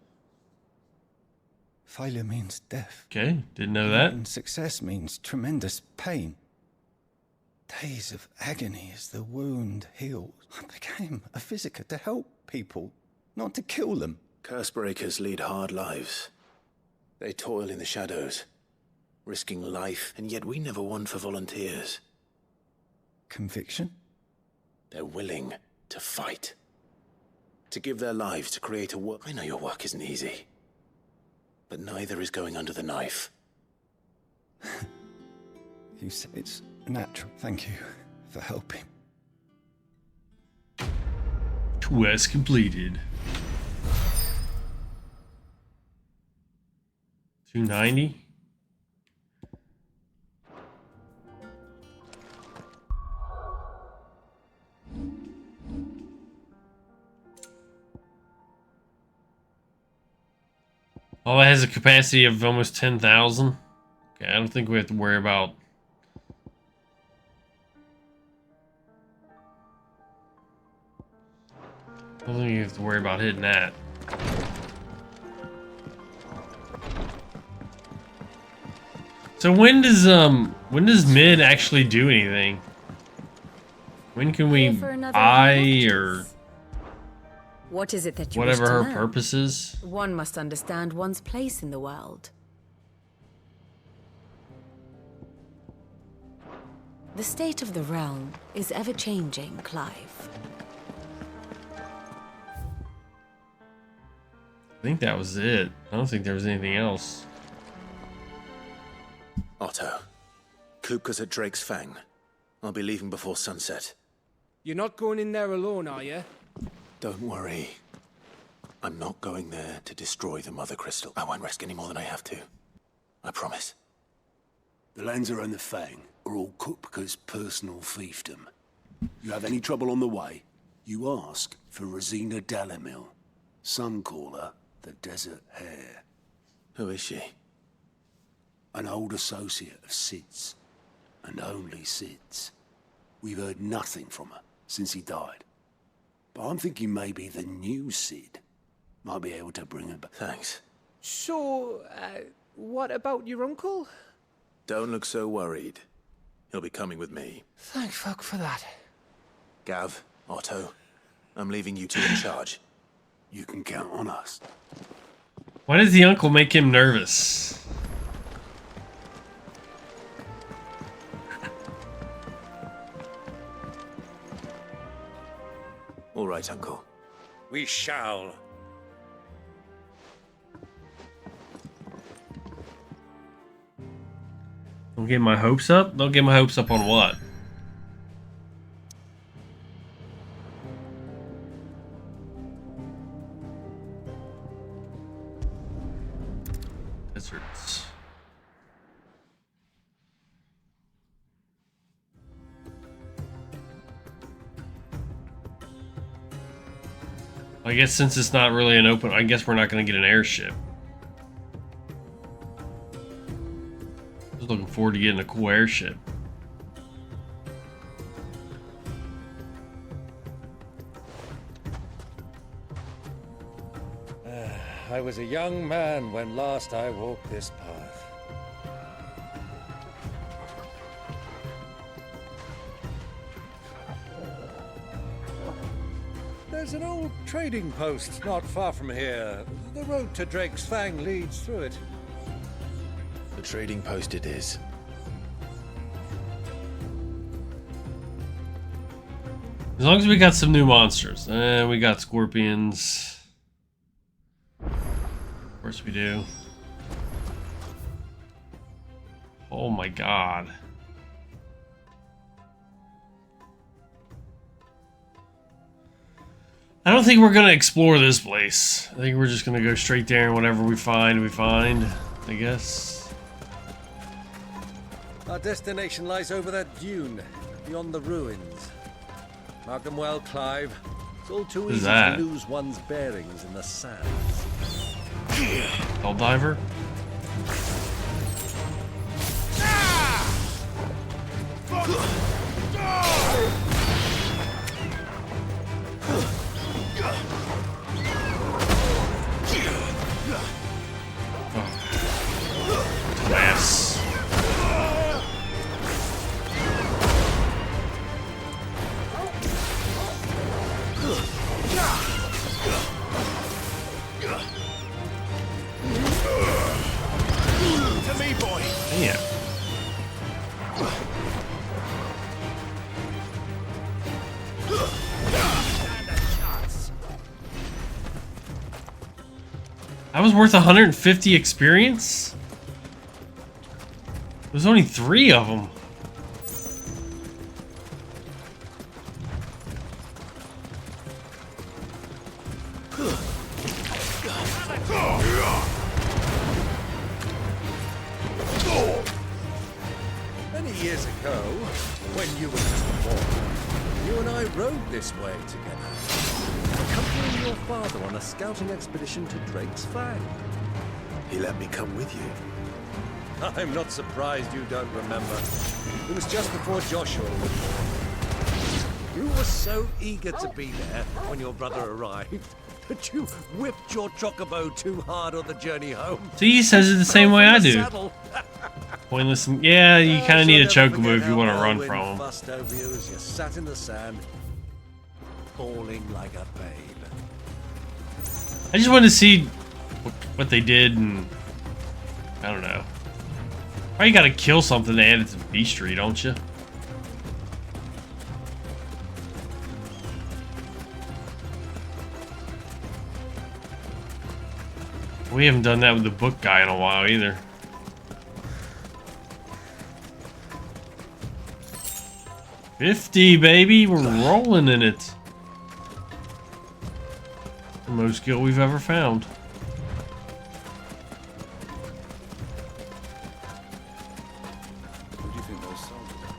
Failure means death. Okay, didn't know that. And success means tremendous pain. Days of agony as the wound heals. I became a physiker to help people, not to kill them. Cursebreakers lead hard lives. They toil in the shadows, risking life, and yet we never won for volunteers. Conviction? They're willing to fight. To give their lives to create a work. I know your work isn't easy, but neither is going under the knife. You say it's natural. Thank you for helping. Quest completed. 290. Oh, it has a capacity of almost 10,000. Okay, I don't think we have to worry about... I don't think you have to worry about hitting that. So when does mid actually do anything? When can we Here for another buy or What is it that you whatever wish to her learn? purpose is? One must understand one's place in the world. The state of the realm is ever-changing, Clive. I think that was it. I don't think there was anything else. Otto, Kupka's at Drake's Fang. I'll be leaving before sunset. You're not going in there alone, are you? Don't worry. I'm not going there to destroy the Mother Crystal. I won't risk any more than I have to. I promise. The Lancer and the Fang are all Kupka's personal fiefdom. You have any trouble on the way, you ask for Rosina Dalamil, Suncaller, the Desert Hare. Who is she? An old associate of Sid's, and only Sid's. We've heard nothing from her since he died. But I'm thinking maybe the new Sid might be able to bring her back. Thanks. So, what about your uncle? Don't look so worried. He'll be coming with me. Thank fuck for that. Gav, Otto, I'm leaving you two in charge. You can count on us. Why does the uncle make him nervous? All right, Uncle. We shall. Don't get my hopes up? Don't get my hopes up on what? Deserts. I guess since it's not really an open, I guess we're not going to get an airship. I was looking forward to getting a cool airship. I was a young man when last I walked this path. There's an old trading post not far from here. The road to Drake's Fang leads through it. The trading post it is. As long as we got some new monsters. We got scorpions. Of course we do. Oh my god. I don't think we're gonna explore this place. I think we're just gonna go straight there and whatever we find, I guess. Our destination lies over that dune, beyond the ruins. Mark them well, Clive. It's all too Who's easy that? to lose one's bearings in the sands. Hell diver? Yes. To me, boy. Damn. That was worth 150 experience? There's only 3 of them. Many years ago, when you were just a boy, you and I rode this way together, accompanying your father on a scouting expedition to Drake's Fang. He let me come with you. I'm not surprised you don't remember. It was just before Joshua was born. You were so eager to be there when your brother arrived that you whipped your chocobo too hard on the journey home. See, he says it the same way I do. Saddle. Pointless. Yeah, you kind of need a Shall never chocobo forget if you how want to run Elwyn from him. fussed over you as you sat in the sand, bawling like a babe. I just wanted to see what they did, and I don't know. Why you gotta kill something to add it to bestiary, don't you? We haven't done that with the book guy in a while either. $50, baby, we're rolling in it. The most skill we've ever found. Who do you think those soldiers are?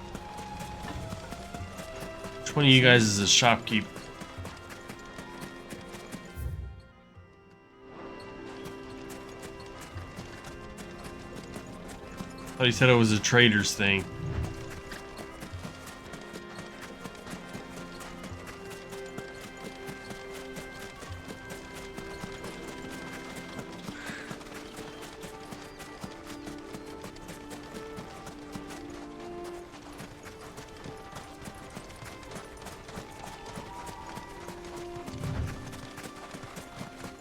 Which one of you guys is a shopkeep? I thought he said it was a trader's thing.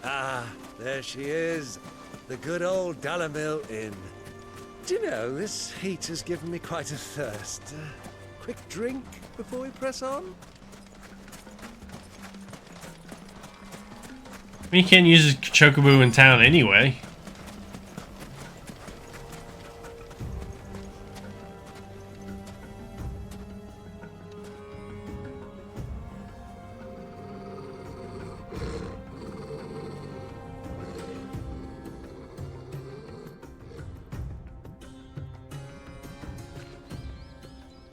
Ah, there she is. The good old Dalamil Inn. Do you know, this heat has given me quite a thirst. Quick drink before we press on? I mean, you can't use a chocobo in town anyway.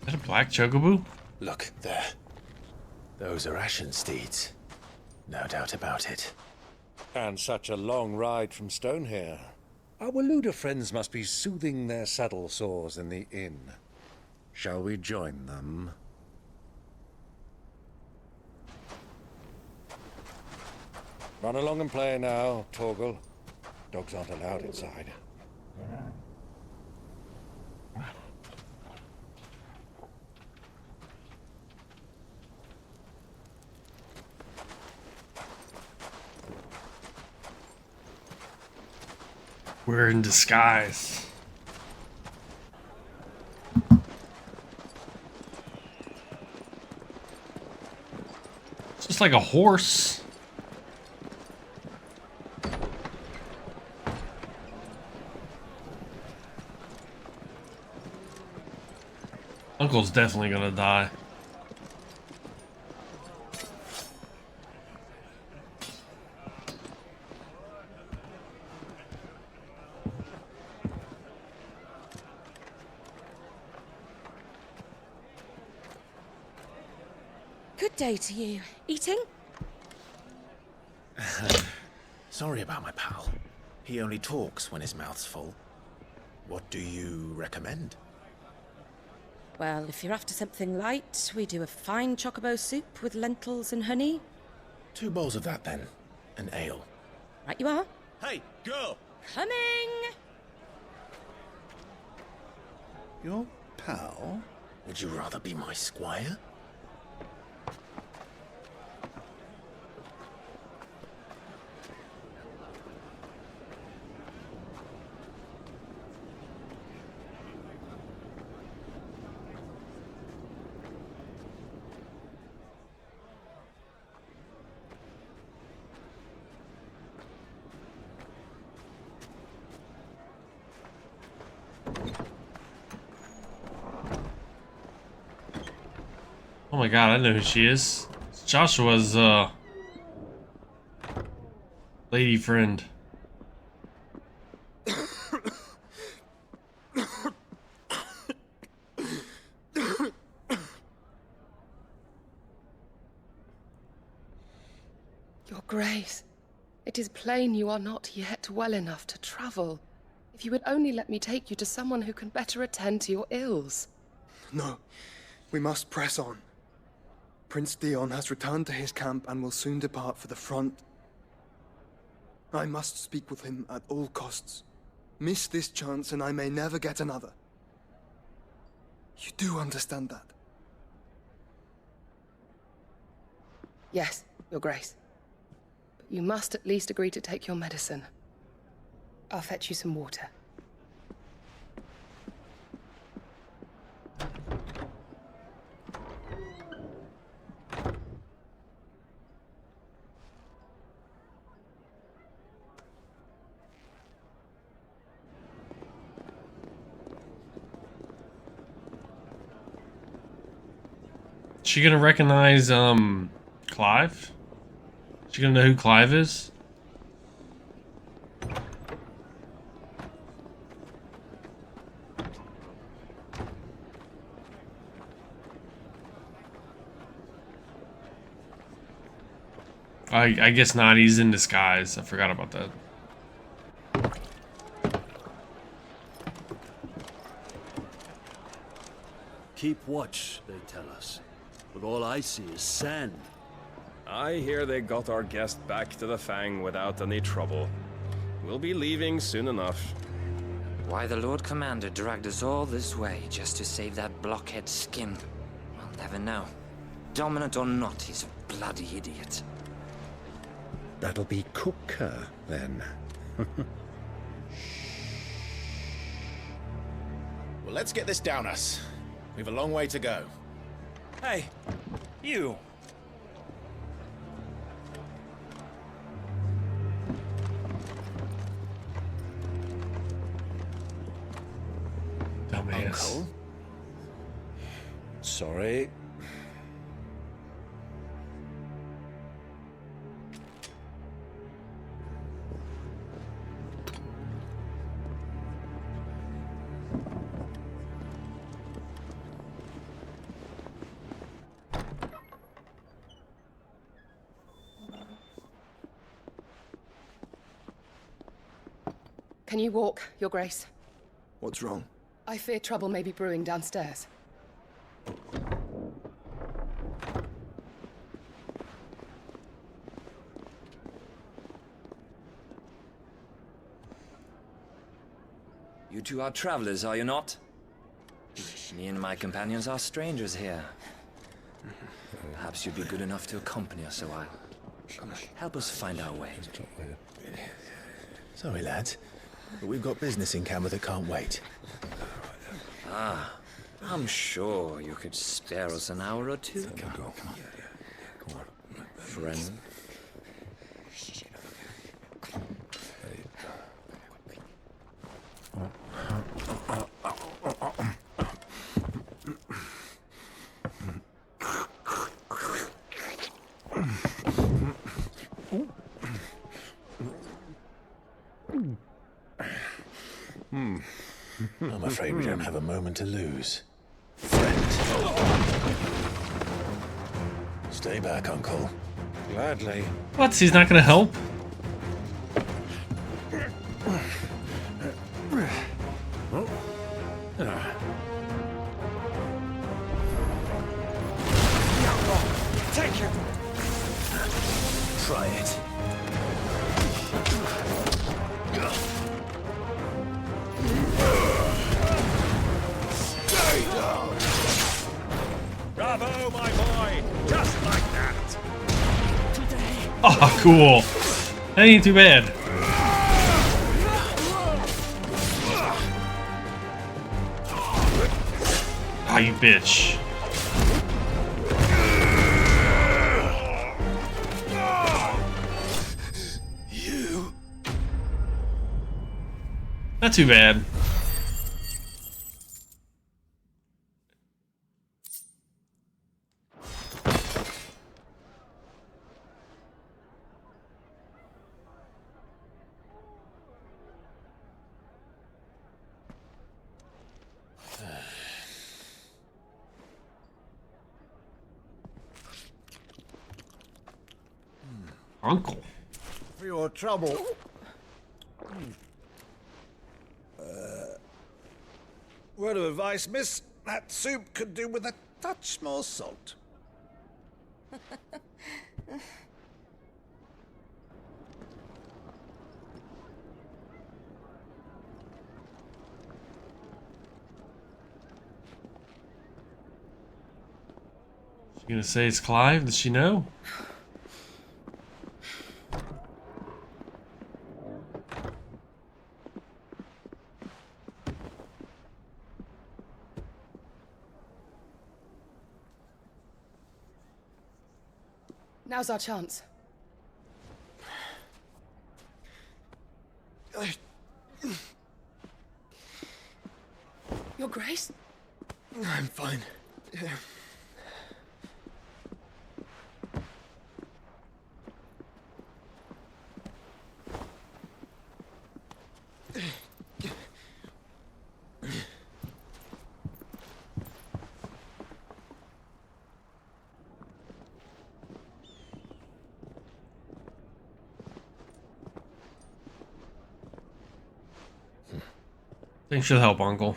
Is that a black chocobo? Look, there. Those are Ashen steeds. No doubt about it. And such a long ride from Stonehair. Our Waluda friends must be soothing their saddle sores in the inn. Shall we join them? Run along and play now, Torgal. Dogs aren't allowed inside. We're in disguise. It's just like a horse. Uncle's definitely gonna die. Good day to you. Eating? Sorry about my pal. He only talks when his mouth's full. What do you recommend? Well, if you're after something light, we do a fine chocobo soup with lentils and honey. 2 bowls of that then. An ale. Right you are. Hey, girl! Coming! Your pal? Would you rather be my squire? Oh my god, I know who she is. It's Joshua's, lady friend. Your Grace, it is plain you are not yet well enough to travel. If you would only let me take you to someone who can better attend to your ills. No, we must press on. Prince Dion has returned to his camp and will soon depart for the front. I must speak with him at all costs. Miss this chance and I may never get another. You do understand that? Yes, Your Grace. But you must at least agree to take your medicine. I'll fetch you some water. She gonna recognize Clive? She gonna know who Clive is? I guess not. He's in disguise. I forgot about that. Keep watch, they tell us. But all I see is sand. I hear they got our guest back to the Fang without any trouble. We'll be leaving soon enough. Why the Lord Commander dragged us all this way just to save that blockhead skin, I'll never know. Dominant or not, he's a bloody idiot. That'll be Kupka, then. Well, let's get this down us. We've a long way to go. Hey, you! Dumbass. Uncle? Sorry. Can you walk, Your Grace? What's wrong? I fear trouble may be brewing downstairs. You two are travelers, are you not? Me and my companions are strangers here. Perhaps you'd be good enough to accompany us a while. Help us find our way. Sorry, lads, but we've got business in Camber that can't wait. Ah, I'm sure you could spare us an hour or two. Come on. Friend. I'm afraid we don't have a moment to lose. Stay back, Uncle. Gladly. What? He's not gonna help? Take it. Try it. Bravo, my boy! Just like that! Oh, cool. That ain't too bad. Ah, you bitch. You. Not too bad. Uncle. For your trouble. Word of advice, miss. That soup could do with a touch more salt. You gonna say it's Clive? Does she know? Now's our chance. Your Grace? I'm fine. Yeah. Thanks for the help, Uncle.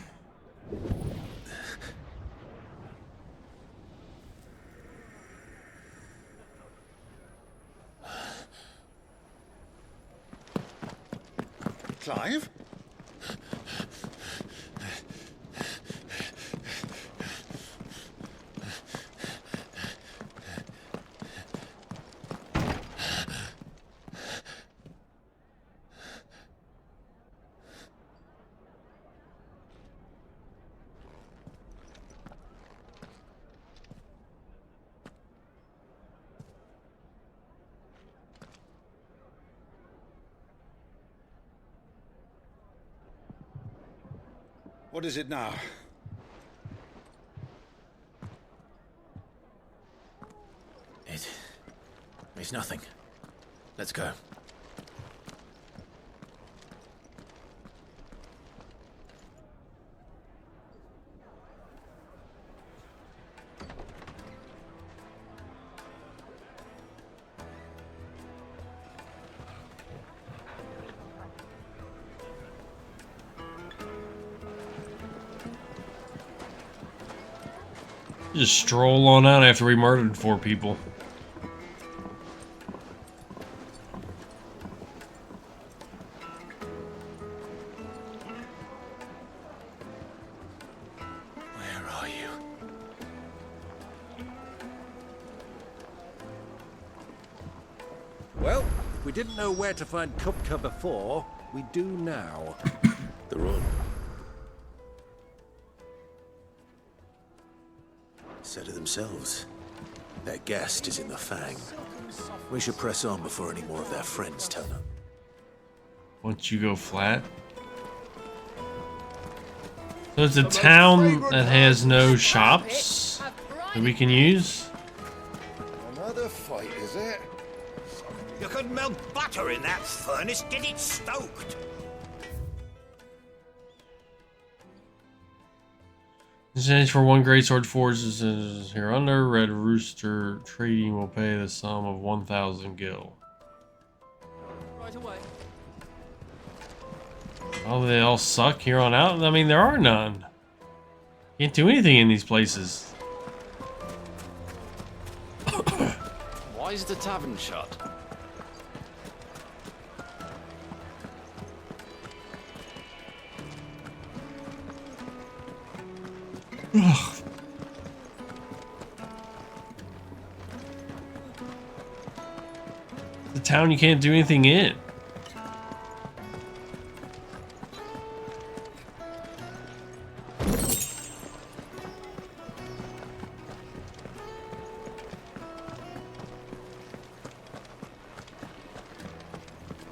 Clive? What is it now? It's nothing. Let's go. Just stroll on out after we murdered 4 people. Where are you? Well, if we didn't know where to find Kupka before, we do now. They're on. Said it themselves. Their guest is in the Fang. We should press on before any more of their friends turn up. Once you go flat. So it's a town that has no shops that we can use. Another fight, is it? You could melt butter in that furnace, get it stoked. Exchange for 1 great sword forges here under. Red Rooster Trading will pay the sum of 1,000 gil. Right away. Oh, they all suck here on out? I mean, there are none. Can't do anything in these places. Why is the tavern shut? Ugh. The town you can't do anything in.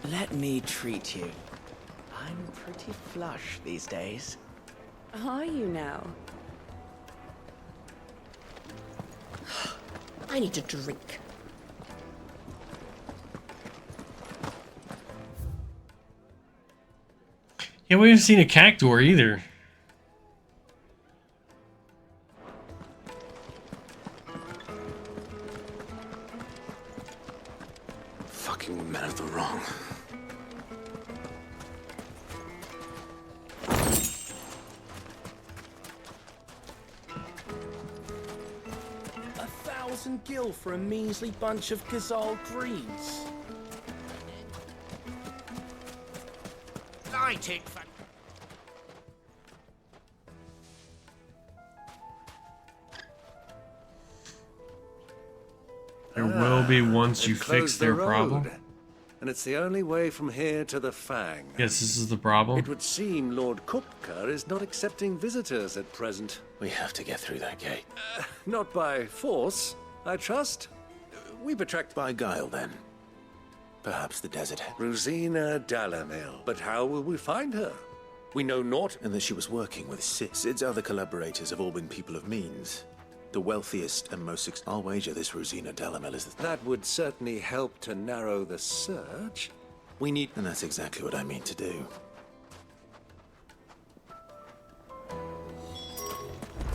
Let me treat you. I'm pretty flush these days. Are you now? I need a drink. Yeah, we haven't seen a cactuar either. Fucking men of the wrong. Gil for a measly bunch of Gazal greens. Light it, will be once you They've fix closed the their road, problem. and it's the only way from here to the Fang. Yes, this is the problem. It would seem Lord Kupka is not accepting visitors at present. We have to get through that gate. Not by force, I trust. We betract by guile, then. Perhaps the desert. Rosina Dalamil. But how will we find her? We know naught. And that she was working with Sid. Sid's other collaborators have all been people of means. The wealthiest and most... I'll wager this Rosina Dalamil is the... That would certainly help to narrow the search. We need... And that's exactly what I mean to do.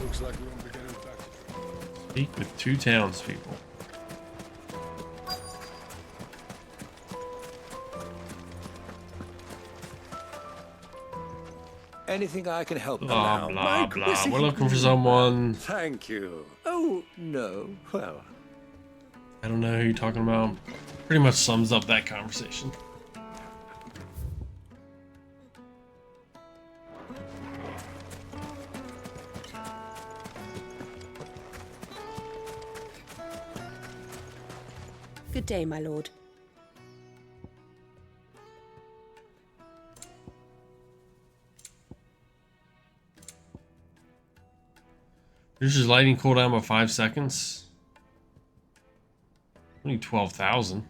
Looks like we won't be getting back to... Speak with 2 townspeople. Anything I can help Blah, allow. blah, blah. We're looking for someone. Thank you. Oh, no. Well, I don't know who you're talking about. Pretty much sums up that conversation. Good day, my lord. This is lightning cooldown by 5 seconds. Only 12,000.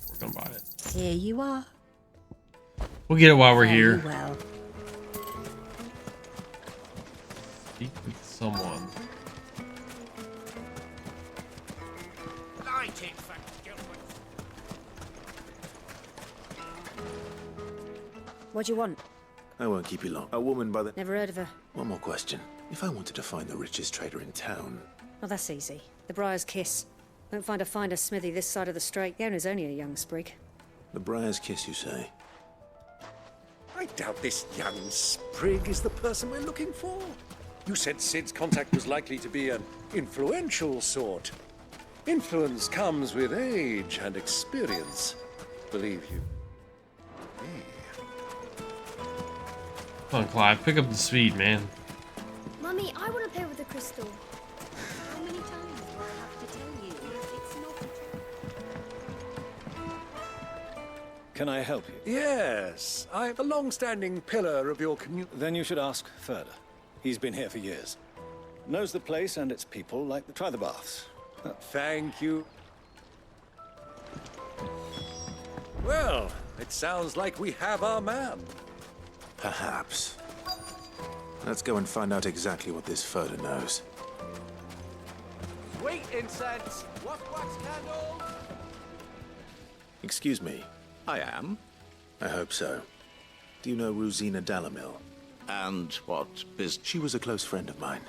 We're gonna buy it. Here you are. We'll get it while we're Very here. well. Speak with someone. What do you want? I won't keep you long. A woman by the... Never heard of her. One more question. If I wanted to find the richest trader in town... Oh, that's easy. The Briar's Kiss. Won't find a finer smithy this side of the strait. The owner's only a young sprig. The Briar's Kiss, you say? I doubt this young sprig is the person we're looking for. You said Sid's contact was likely to be an influential sort. Influence comes with age and experience. Believe you. Come on, Clive. Pick up the speed, man. Mummy, I want to play with the crystal. How many times do I have to tell you? It's not Can I help you? Yes, I'm a long-standing pillar of your community. Then you should ask further. He's been here for years. Knows the place and its people like the... Try the baths. Thank you. Well, it sounds like we have our man. Perhaps. Let's go and find out exactly what this photo knows. Sweet incense! Wax candle! Excuse me. I am. I hope so. Do you know Rosina Dalamil? And what business? She was a close friend of mine.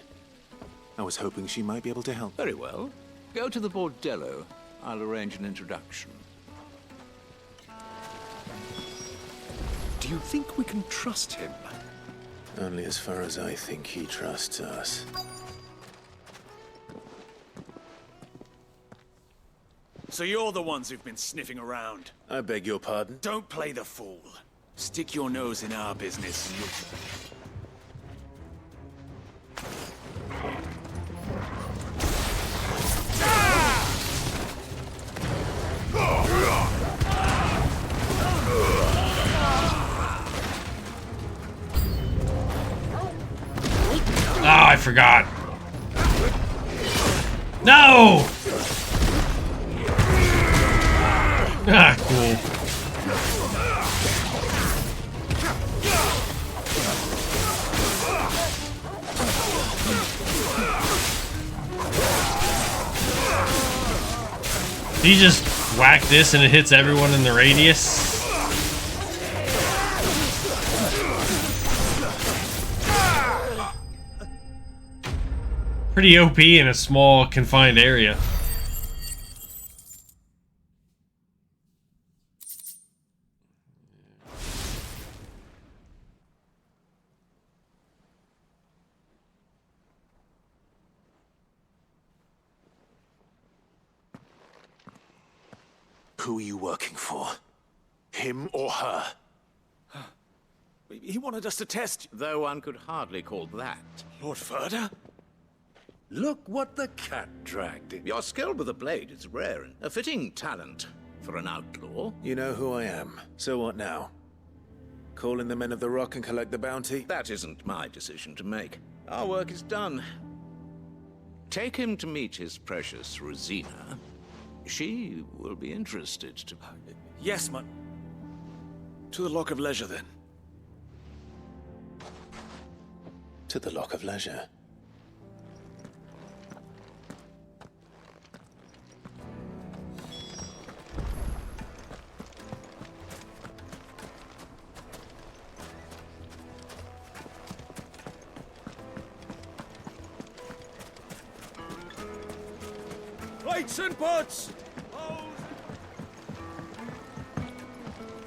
I was hoping she might be able to help. Very well. Go to the bordello. I'll arrange an introduction. Do you think we can trust him? Only as far as I think he trusts us. So you're the ones who've been sniffing around. I beg your pardon? Don't play the fool. Stick your nose in our business and you'll... Ah, I forgot. No! Ah, cool. You just whack this and it hits everyone in the radius. Pretty OP in a small, confined area. Who are you working for? Him or her? He wanted us to test. Though one could hardly call that. Lord Ferda? Look what the cat dragged in. Your skill with the blade is rare and a fitting talent for an outlaw. You know who I am. So what now? Call in the men of the Rock and collect the bounty? That isn't my decision to make. Our work is done. Take him to meet his precious Rosina. She will be interested to... Yes, man. To the Lock of Leisure, then. To the Lock of Leisure. Plates and pots!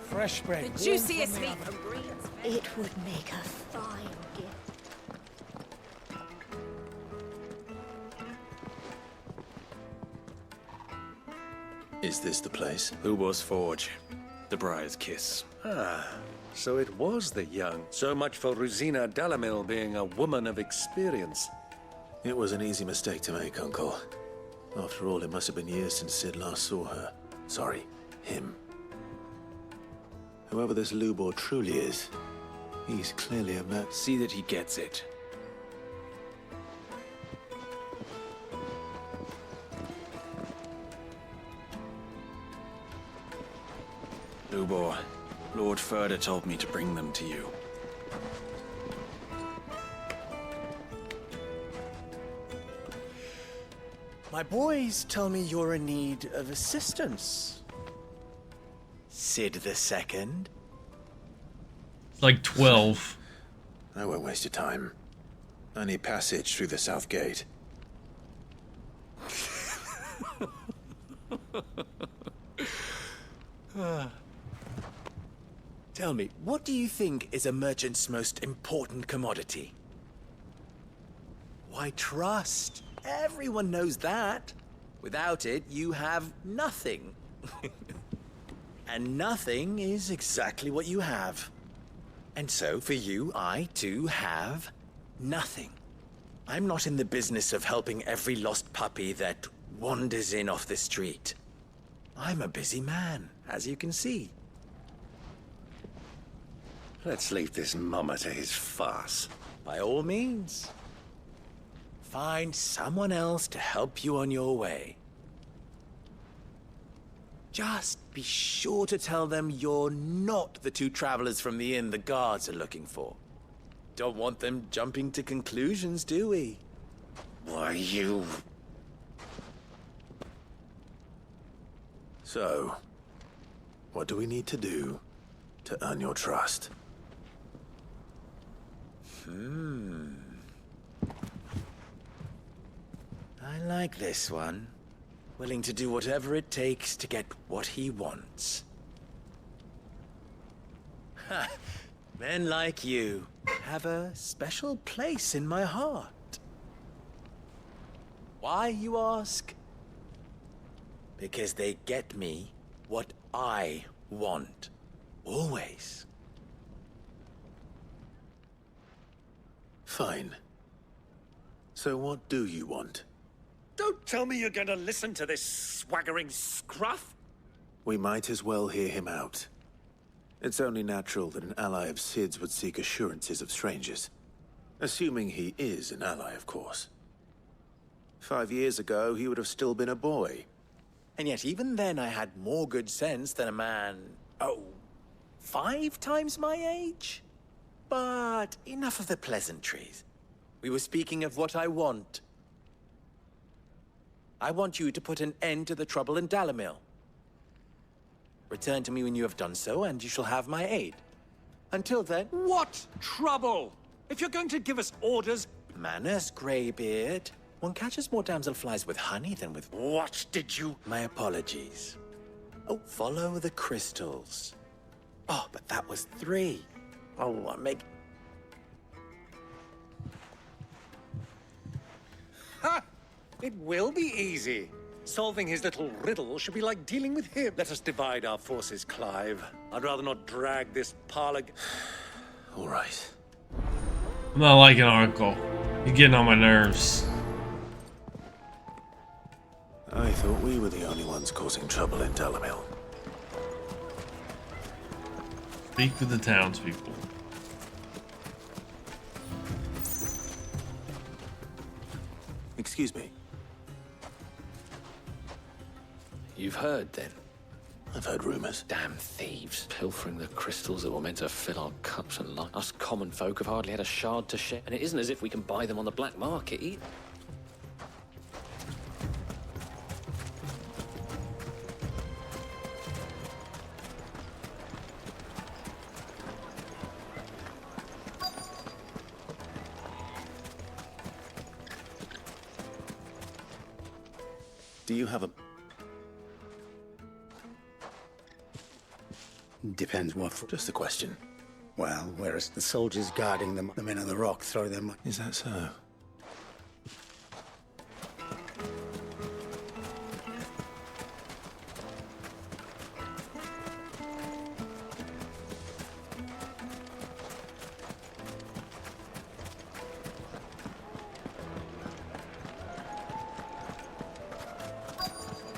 Fresh bread. The juiciest meat. It would make a fine gift. Is this the place? Ubor's Forge. The Briar's Kiss. Ah, so it was the young. So much for Rosina Dalamil being a woman of experience. It was an easy mistake to make, Uncle. After all, it must have been years since Sid last saw her. Sorry, him. Whoever this Lubor truly is, he's clearly a man. See that he gets it. Lubor, Lord Ferda told me to bring them to you. My boys tell me you're in need of assistance. Sid the Second. Like 12. I won't waste your time. I need passage through the south gate. Tell me, what do you think is a merchant's most important commodity? Why, trust. Everyone knows that. Without it, you have nothing. And nothing is exactly what you have. And so, for you, I, too, have nothing. I'm not in the business of helping every lost puppy that wanders in off the street. I'm a busy man, as you can see. Let's leave this mummer to his farce. By all means. Find someone else to help you on your way. Just be sure to tell them you're not the two travelers from the inn the guards are looking for. Don't want them jumping to conclusions, do we? Why, you... So, what do we need to do to earn your trust? I like this one. Willing to do whatever it takes to get what he wants. Ha! Men like you have a special place in my heart. Why, you ask? Because they get me what I want. Always. Fine. So what do you want? Don't tell me you're going to listen to this swaggering scruff! We might as well hear him out. It's only natural that an ally of Sid's would seek assurances of strangers. Assuming he is an ally, of course. 5 years ago, he would have still been a boy. And yet even then I had more good sense than a man, 5 times my age? But enough of the pleasantries. We were speaking of what I want. I want you to put an end to the trouble in Dalamil. Return to me when you have done so, and you shall have my aid. Until then... What trouble? If you're going to give us orders... Manners, Greybeard. One catches more damselflies with honey than with... What did you... My apologies. Oh, follow the crystals. Oh, but that was 3. Oh, I make... Ha! It will be easy. Solving his little riddle should be like dealing with him. Let us divide our forces, Clive. I'd rather not drag this parlor... All right. I'm not liking our uncle. He's getting on my nerves. I thought we were the only ones causing trouble in Dalamil. Speak with the townspeople. Excuse me. You've heard, then? I've heard rumors. Damn thieves. Pilfering the crystals that were meant to fill our cups and life. Us common folk have hardly had a shard to share, and it isn't as if we can buy them on the black market either. Do you have a... Depends what for. Just a question. Well, whereas the soldiers guarding them, the men of the rock throw them... Is that so?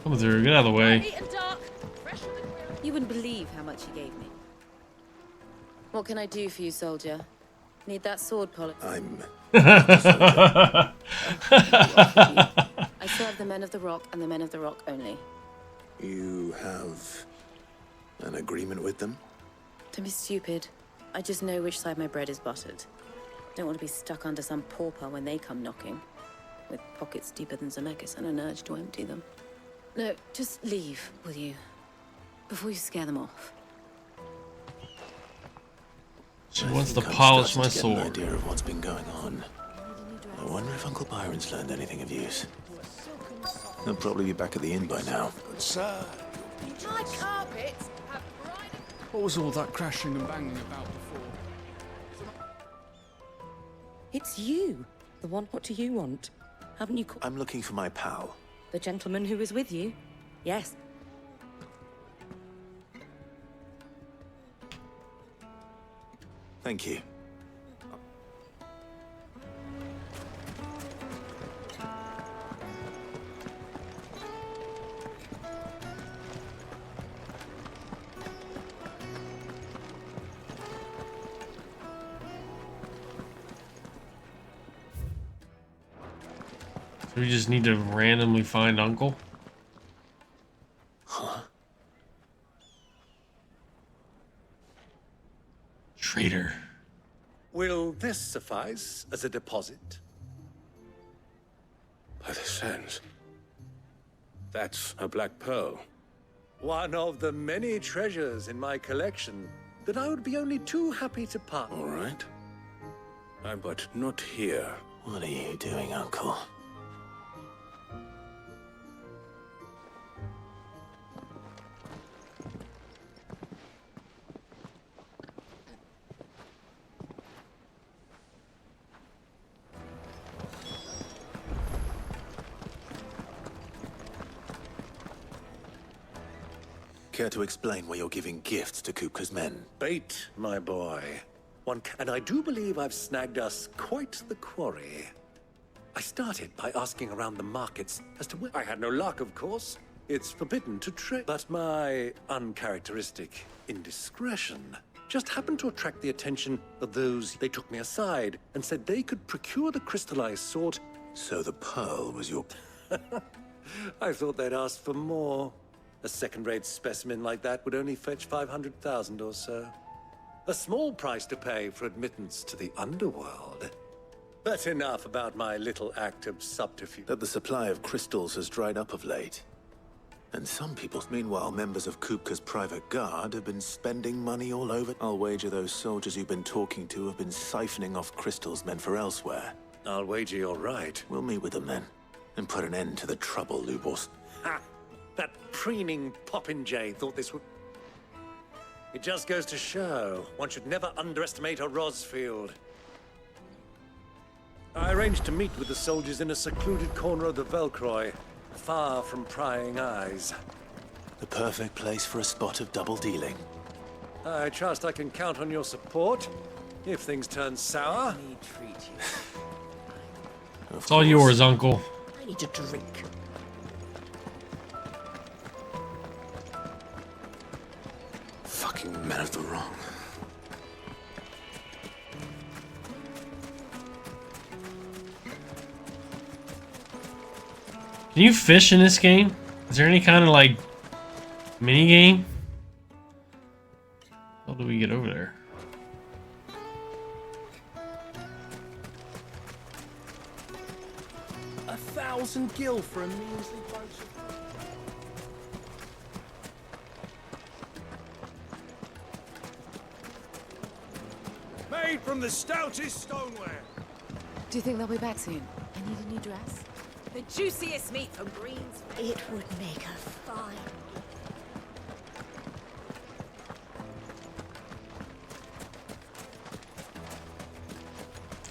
Come through, get out of the way. You wouldn't believe how much he gave me. What can I do for you, soldier? Need that sword polish? I'm... I serve the men of the rock and the men of the rock only. You have an agreement with them? Don't be stupid. I just know which side my bread is buttered. Don't want to be stuck under some pauper when they come knocking. With pockets deeper than Zemeckis and an urge to empty them. No, just leave, will you? Before you scare them off. She wants to polish my sword. An idea of what's been going on. I wonder if Uncle Byron's learned anything of use. He'll probably be back at the inn by now. Sir. My carpets have What was all that crashing and banging about before? It's you. The one, what do you want? Haven't you I'm looking for my pal. The gentleman who was with you? Yes. Thank you. So we just need to randomly find Uncle? Huh? Traitor. Will this suffice as a deposit? By the sands. That's a black pearl. One of the many treasures in my collection that I would be only too happy to part. All right. But not here. What are you doing, Uncle? Care to explain why you're giving gifts to Kupka's men? Bait, my boy. And I do believe I've snagged us quite the quarry. I started by asking around the markets as to where... I had no luck, of course. It's forbidden to trade. But my uncharacteristic indiscretion just happened to attract the attention of those. They took me aside and said they could procure the crystallized sword. So the pearl was your... I thought they'd asked for more. A second-rate specimen like that would only fetch 500,000 or so. A small price to pay for admittance to the underworld. But enough about my little act of subterfuge. That the supply of crystals has dried up of late. And some people... Meanwhile, members of Kupka's private guard have been spending money all over. I'll wager those soldiers you've been talking to have been siphoning off crystals meant for elsewhere. I'll wager you're right. We'll meet with them then, and put an end to the trouble, Lubos. Ha! That preening popinjay thought this would... It just goes to show, one should never underestimate a Rosfield. I arranged to meet with the soldiers in a secluded corner of the Velcroy. far from prying eyes. The perfect place for a spot of double dealing. I trust I can count on your support if things turn sour. It's all yours, Uncle. I need a drink. Fucking men of the wrong. Can you fish in this game? Is there any kind of like mini game? How do we get over there? $1,000 gil for a measly bunch of... Made from the stoutest stoneware. Do you think they'll be back soon? I need a new dress. The juiciest meat from Greens. It would make her fine.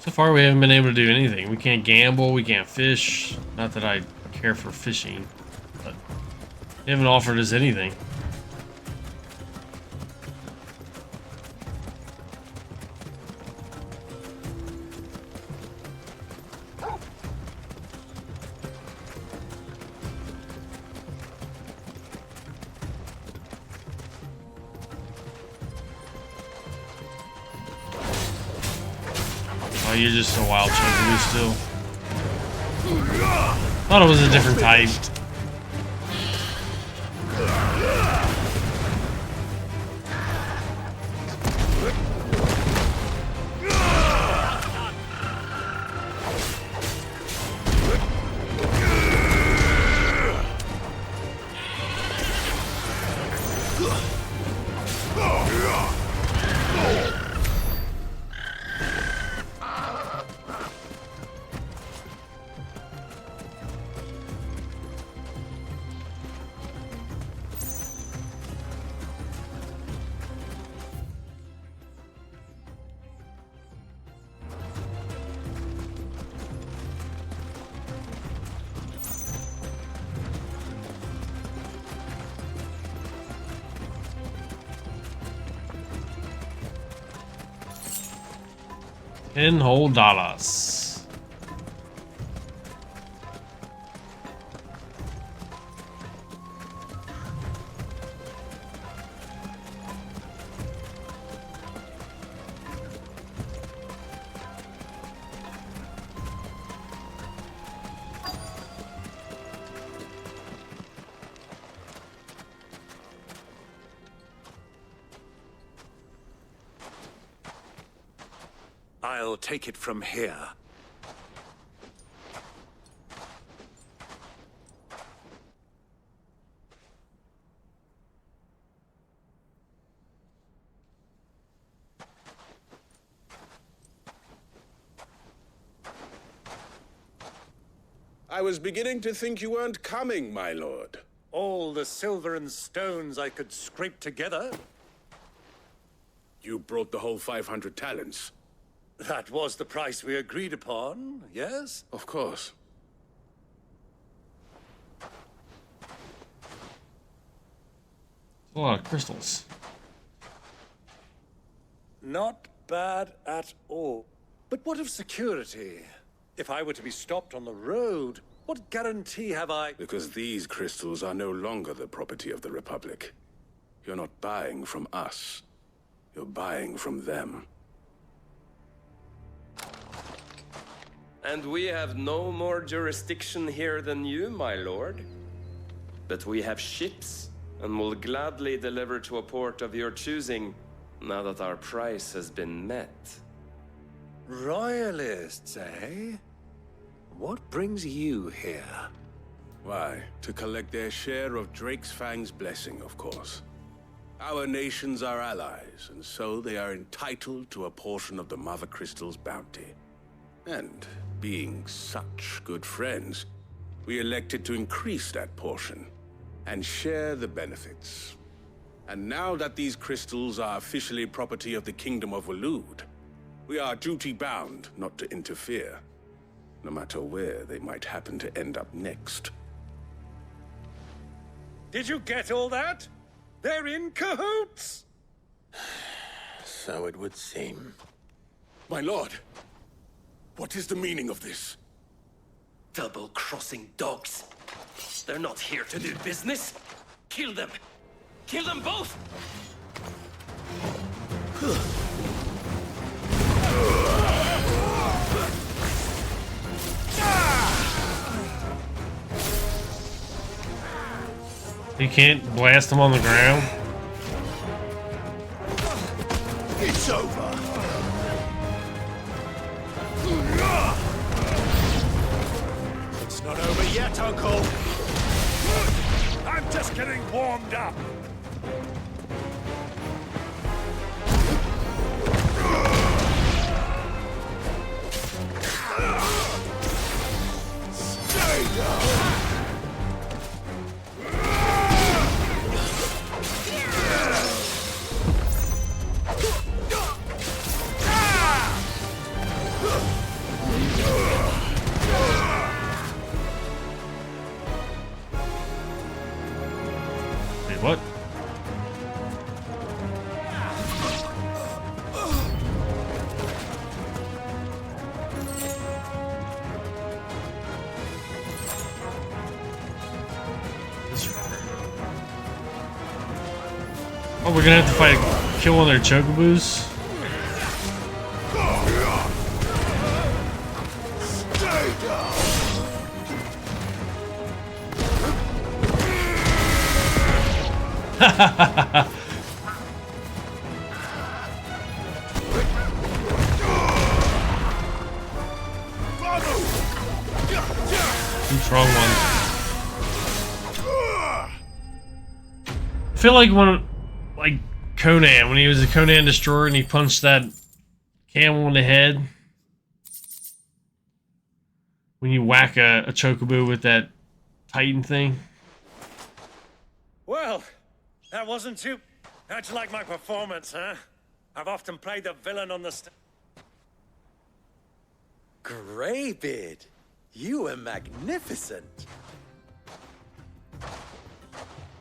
So far, we haven't been able to do anything. We can't gamble. We can't fish. Not that I care for fishing, but they haven't offered us anything. Oh, you're just a wild chunkaroo still. Thought it was a different type. $10 whole. I'll take it from here. I was beginning to think you weren't coming, my lord. All the silver and stones I could scrape together. You brought the whole 500 talents. That was the price we agreed upon, yes? Of course. A lot of crystals. Not bad at all. But what of security? If I were to be stopped on the road, what guarantee have I? Because these crystals are no longer the property of the Republic. You're not buying from us. You're buying from them. And we have no more jurisdiction here than you, my lord. But we have ships, and will gladly deliver to a port of your choosing, now that our price has been met. Royalists, eh? What brings you here? Why, to collect their share of Drake's Fang's blessing, of course. Our nations are allies, and so they are entitled to a portion of the Mother Crystal's bounty. And being such good friends, we elected to increase that portion and share the benefits. And now that these crystals are officially property of the Kingdom of Waloed, we are duty-bound not to interfere, no matter where they might happen to end up next. Did you get all that? They're in cahoots! So it would seem. My lord, what is the meaning of this? Double-crossing dogs. They're not here to do business. Kill them. Kill them both! You can't blast them on the ground. It's over! It's not over yet, Uncle! I'm just getting warmed up! Stay down! Wait, what? Oh, we're gonna have to fight, kill one of their chocoboos. Stay down! Two strong ones. I feel like Conan, when he was a Conan destroyer and he punched that camel in the head. When you whack a chocobo with that Titan thing. Well, that wasn't too... How'd you like my performance, huh? I've often played the villain on the Greybeard, you were magnificent.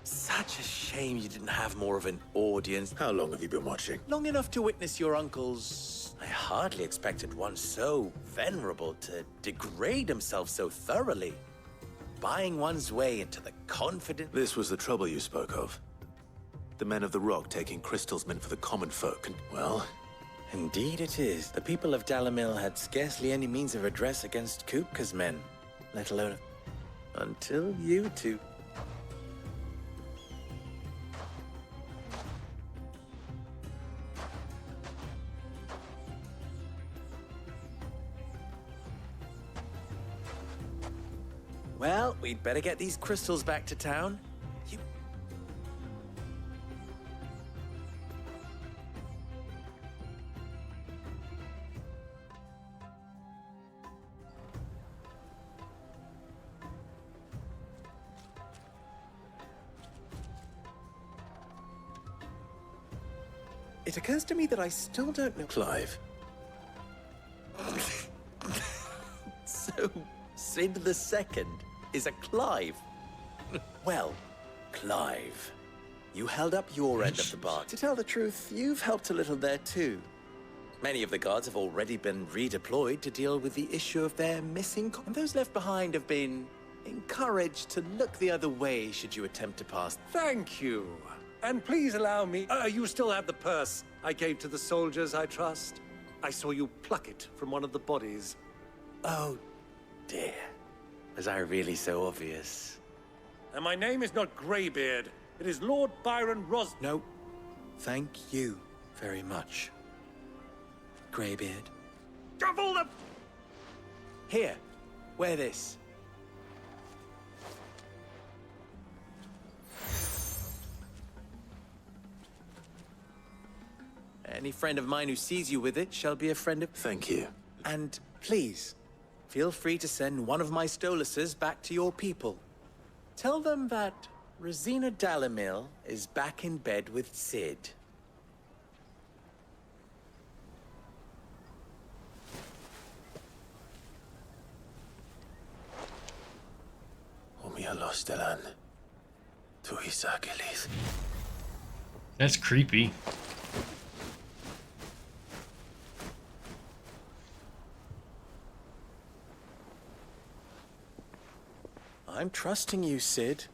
Such a shame you didn't have more of an audience. How long have you been watching? Long enough to witness your uncle's... I hardly expected one so venerable to degrade himself so thoroughly. Buying one's way into the confident... This was the trouble you spoke of. The men of the Rock taking crystals meant for the common folk, and, well... Indeed it is. The people of Dalamil had scarcely any means of redress against Kupka's men, let alone... until you two. Well, we'd better get these crystals back to town. It occurs to me that I still don't know... Clive. So, Sid the Second is a Clive? Well, Clive, you held up your end of the bargain. To tell the truth, you've helped a little there too. Many of the guards have already been redeployed to deal with the issue of their missing... and those left behind have been encouraged to look the other way should you attempt to pass... Thank you. And please allow me... you still have the purse I gave to the soldiers, I trust? I saw you pluck it from one of the bodies. Oh, dear. Was I really so obvious? And my name is not Greybeard. It is Lord Byron Ros... No. Thank you very much, Greybeard. Double the... Here, wear this. Any friend of mine who sees you with it shall be a friend of... Thank you. And please, feel free to send one of my Stoluses back to your people. Tell them that Rosina Dalamil is back in bed with Sid. Omia Lostelan. That's creepy. I'm trusting you, Sid.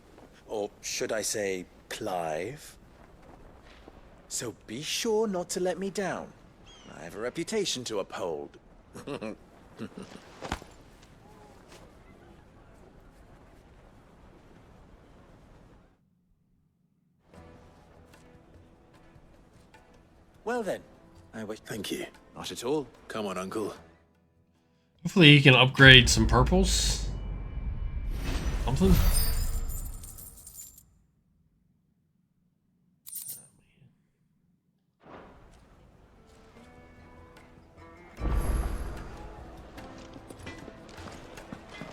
Or should I say, Clive? So be sure not to let me down. I have a reputation to uphold. Well then, I wish... Thank you. Not at all. Come on, Uncle. Hopefully he can upgrade some purples. Something.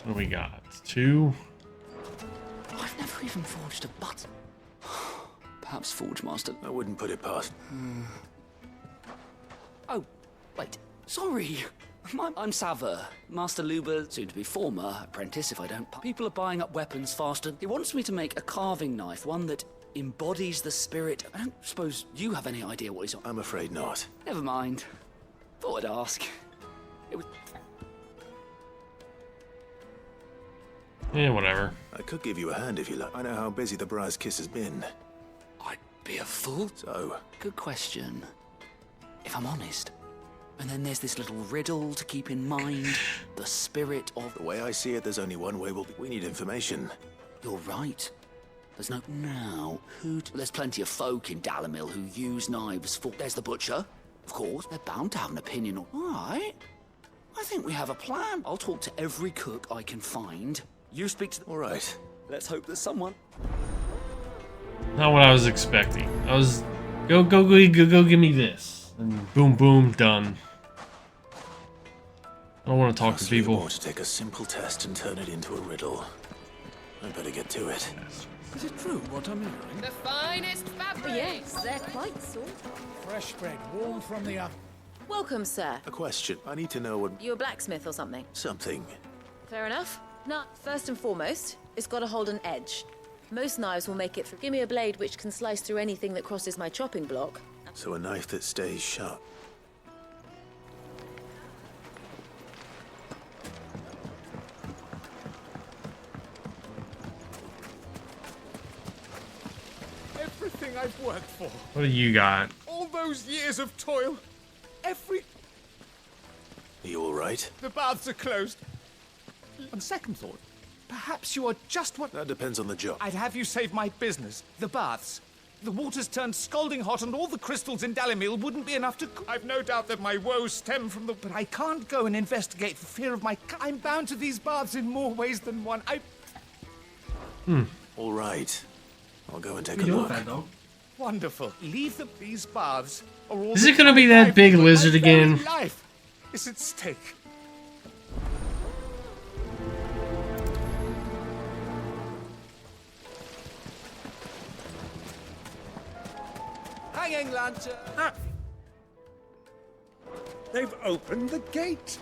What do we got? 2. I've never even forged a button. Perhaps Forge Master. I wouldn't put it past. Oh, wait. Sorry. I'm Sava, Master Luber, soon to be former apprentice if I don't. People are buying up weapons faster. He wants me to make a carving knife, one that embodies the spirit. I don't suppose you have any idea what he's on. I'm afraid not. Never mind. Thought I'd ask. It was... Yeah, whatever. I could give you a hand if you like. I know how busy the Briar's Kiss has been. I'd be a fool. So? Good question. If I'm honest. And then there's this little riddle to keep in mind. The spirit of... The way I see it, there's only one way. We need information. You're right. There's no... Now, there's plenty of folk in Dalamil who use knives for... There's the butcher, of course. They're bound to have an opinion on... All right. I think we have a plan. I'll talk to every cook I can find. You speak to... All right. Let's hope there's someone. Not what I was expecting. I was... Go give me this. And boom, boom, done. I don't want to talk to people. More to take a simple test and turn it into a riddle. I better get to it. Is it true what I'm hearing? The finest fabric. Yes, they're quite sort. Fresh bread, warm from the oven. Welcome, sir. A question. I need to know what... You a blacksmith or something? Something. Fair enough. Now, first and foremost, it's got to hold an edge. Most knives will make it through. Give me a blade which can slice through anything that crosses my chopping block. So a knife that stays sharp. Everything I've worked for. What do you got? All those years of toil. Are you all right? The baths are closed. On second thought, perhaps you are just what... That depends on the job. I'd have you save my business. The baths. The water's turned scalding hot and all the crystals in Dalamil wouldn't be enough to... I've no doubt that my woes stem from the... But I can't go and investigate for fear of my... I'm bound to these baths in more ways than one. All right. I'll go and take a look. Wonderful. Leave these baths. Are all Is it gonna be that big lizard again? Life is at stake. Hanging lantern! They've opened the gate!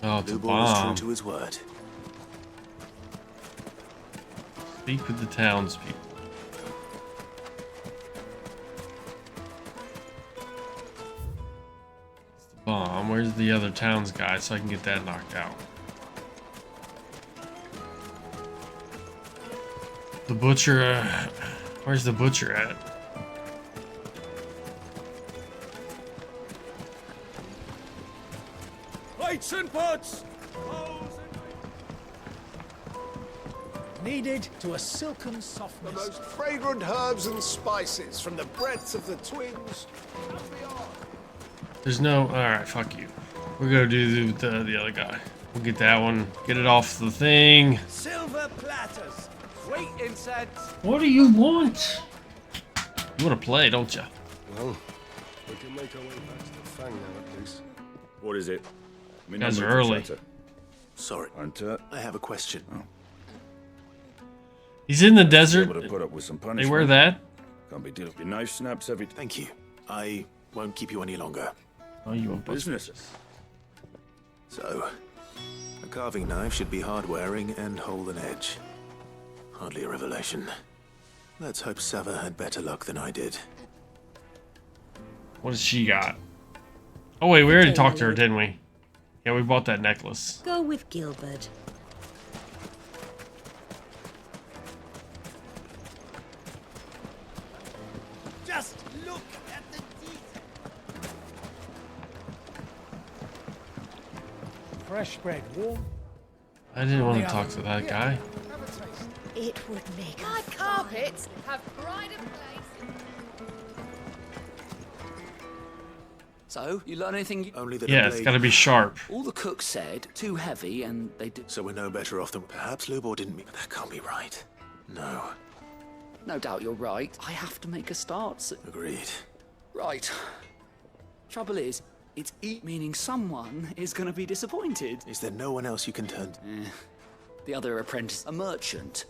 Oh, it's a Lubor was bomb. true to his word. Speak with the townspeople. It's the bomb. Where's the other towns guy so I can get that knocked out? The butcher. Where's the butcher at? Plates and pots! Needed to a silken softness. The most fragrant herbs and spices from the breadth of the twins. There's no... Alright, fuck you. We're gonna do the other guy. We'll get that one. Get it off the thing. Silver platters. Sweet incense. What do you want? You want to play, don't you? Well, we can make our way back to the Fang now, at least. What is it? You guys are early. Sorry. Hunter. I have a question. He's in the desert. Able to put up with some They punishment. wear that? Can't be dealing with your knife snaps every... Thank you. I won't keep you any longer. Oh, you want business? So, a carving knife should be hard-wearing and hold an edge. Hardly a revelation. Let's hope Sava had better luck than I did. What does she got? Oh wait, we already talked to her, didn't we? Yeah, we bought that necklace. Go with Gilbert. Just look at the detail. Fresh bread, warm. I didn't want to talk to that guy. It would make My carpets have pride of place. So, you learn anything? Only that Yeah, it's got to be sharp. All the cooks said too heavy, and they did. So we're no better off than perhaps Lubor didn't mean. That can't be right. No. No doubt you're right. I have to make a start. Agreed. Right. Trouble is, it's meaning someone is going to be disappointed. Is there no one else you can turn to? The other apprentice, a merchant.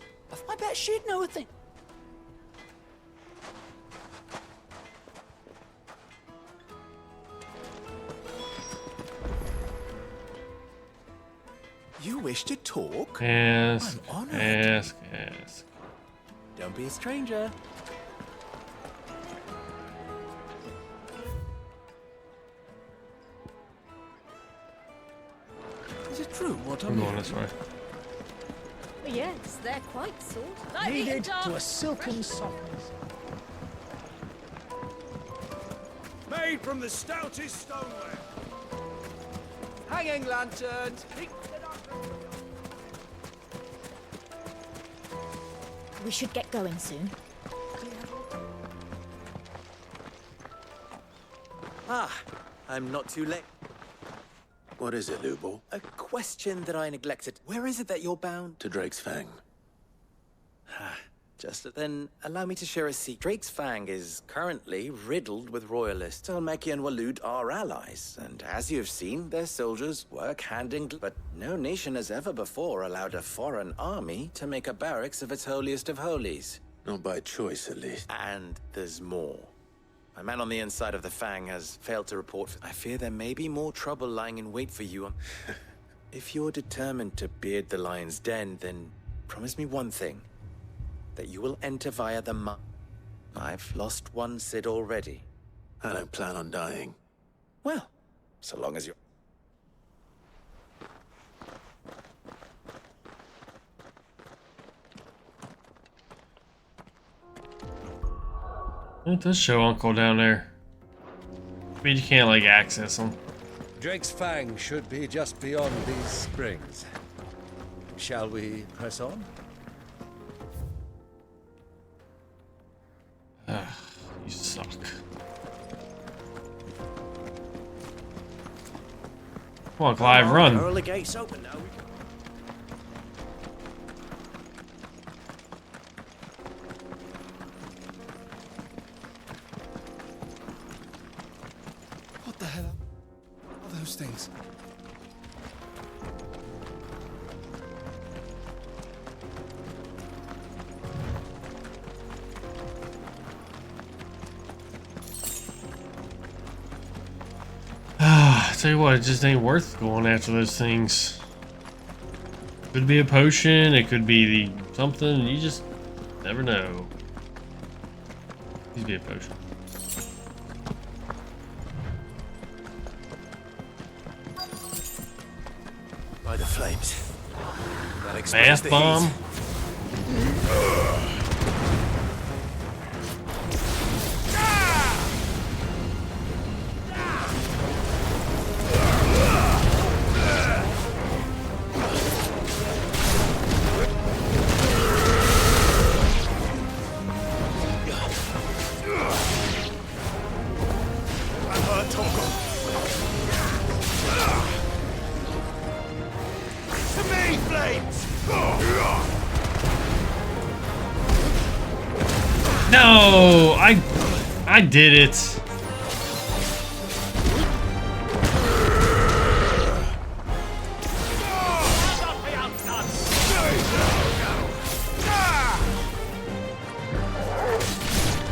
I bet she'd know a thing. You wish to talk? Ask, I'm honored. ask. Don't be a stranger. Is it true what I'm going this way. Yes, they're quite salt. Kneaded to a silken softness. Made from the stoutest stoneware. Hanging lanterns. We should get going soon. Ah, I'm not too late. What is it, Lubor? A question that I neglected. Where is it that you're bound? To Drake's Fang. Just then, allow me to share a secret. Drake's Fang is currently riddled with royalists. Almeki and Walud are allies, and as you've seen, their soldiers work hand in glove. But no nation has ever before allowed a foreign army to make a barracks of its holiest of holies. Not by choice, at least. And there's more. My man on the inside of the Fang has failed to report. I fear there may be more trouble lying in wait for you. If you're determined to beard the lion's den, then promise me one thing. That you will enter via the I've lost one Cid already. I don't plan on dying. Well, so long as you're... It does show Uncle down there. I mean, you can't, like, access him. Drake's Fang should be just beyond these springs. Shall we press on? You suck. Come on, Clive, run. Early gates open now. What the hell are those things? Tell you what, it just ain't worth going after those things. Could be a potion, it could be something, you just never know. Please be a potion. By the flames. That explains Bath the bomb? heat. No, I did it.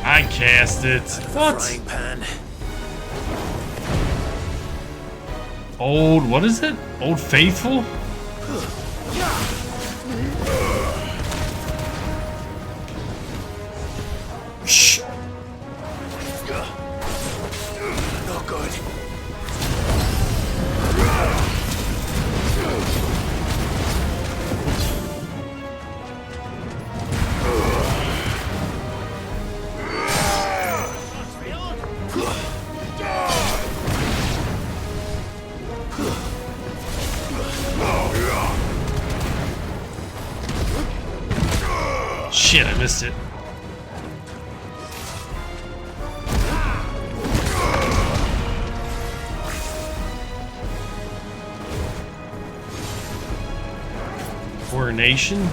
I cast it. What? Frying pan. Old, what is it? Old Faithful? shit, I missed it. Coronation?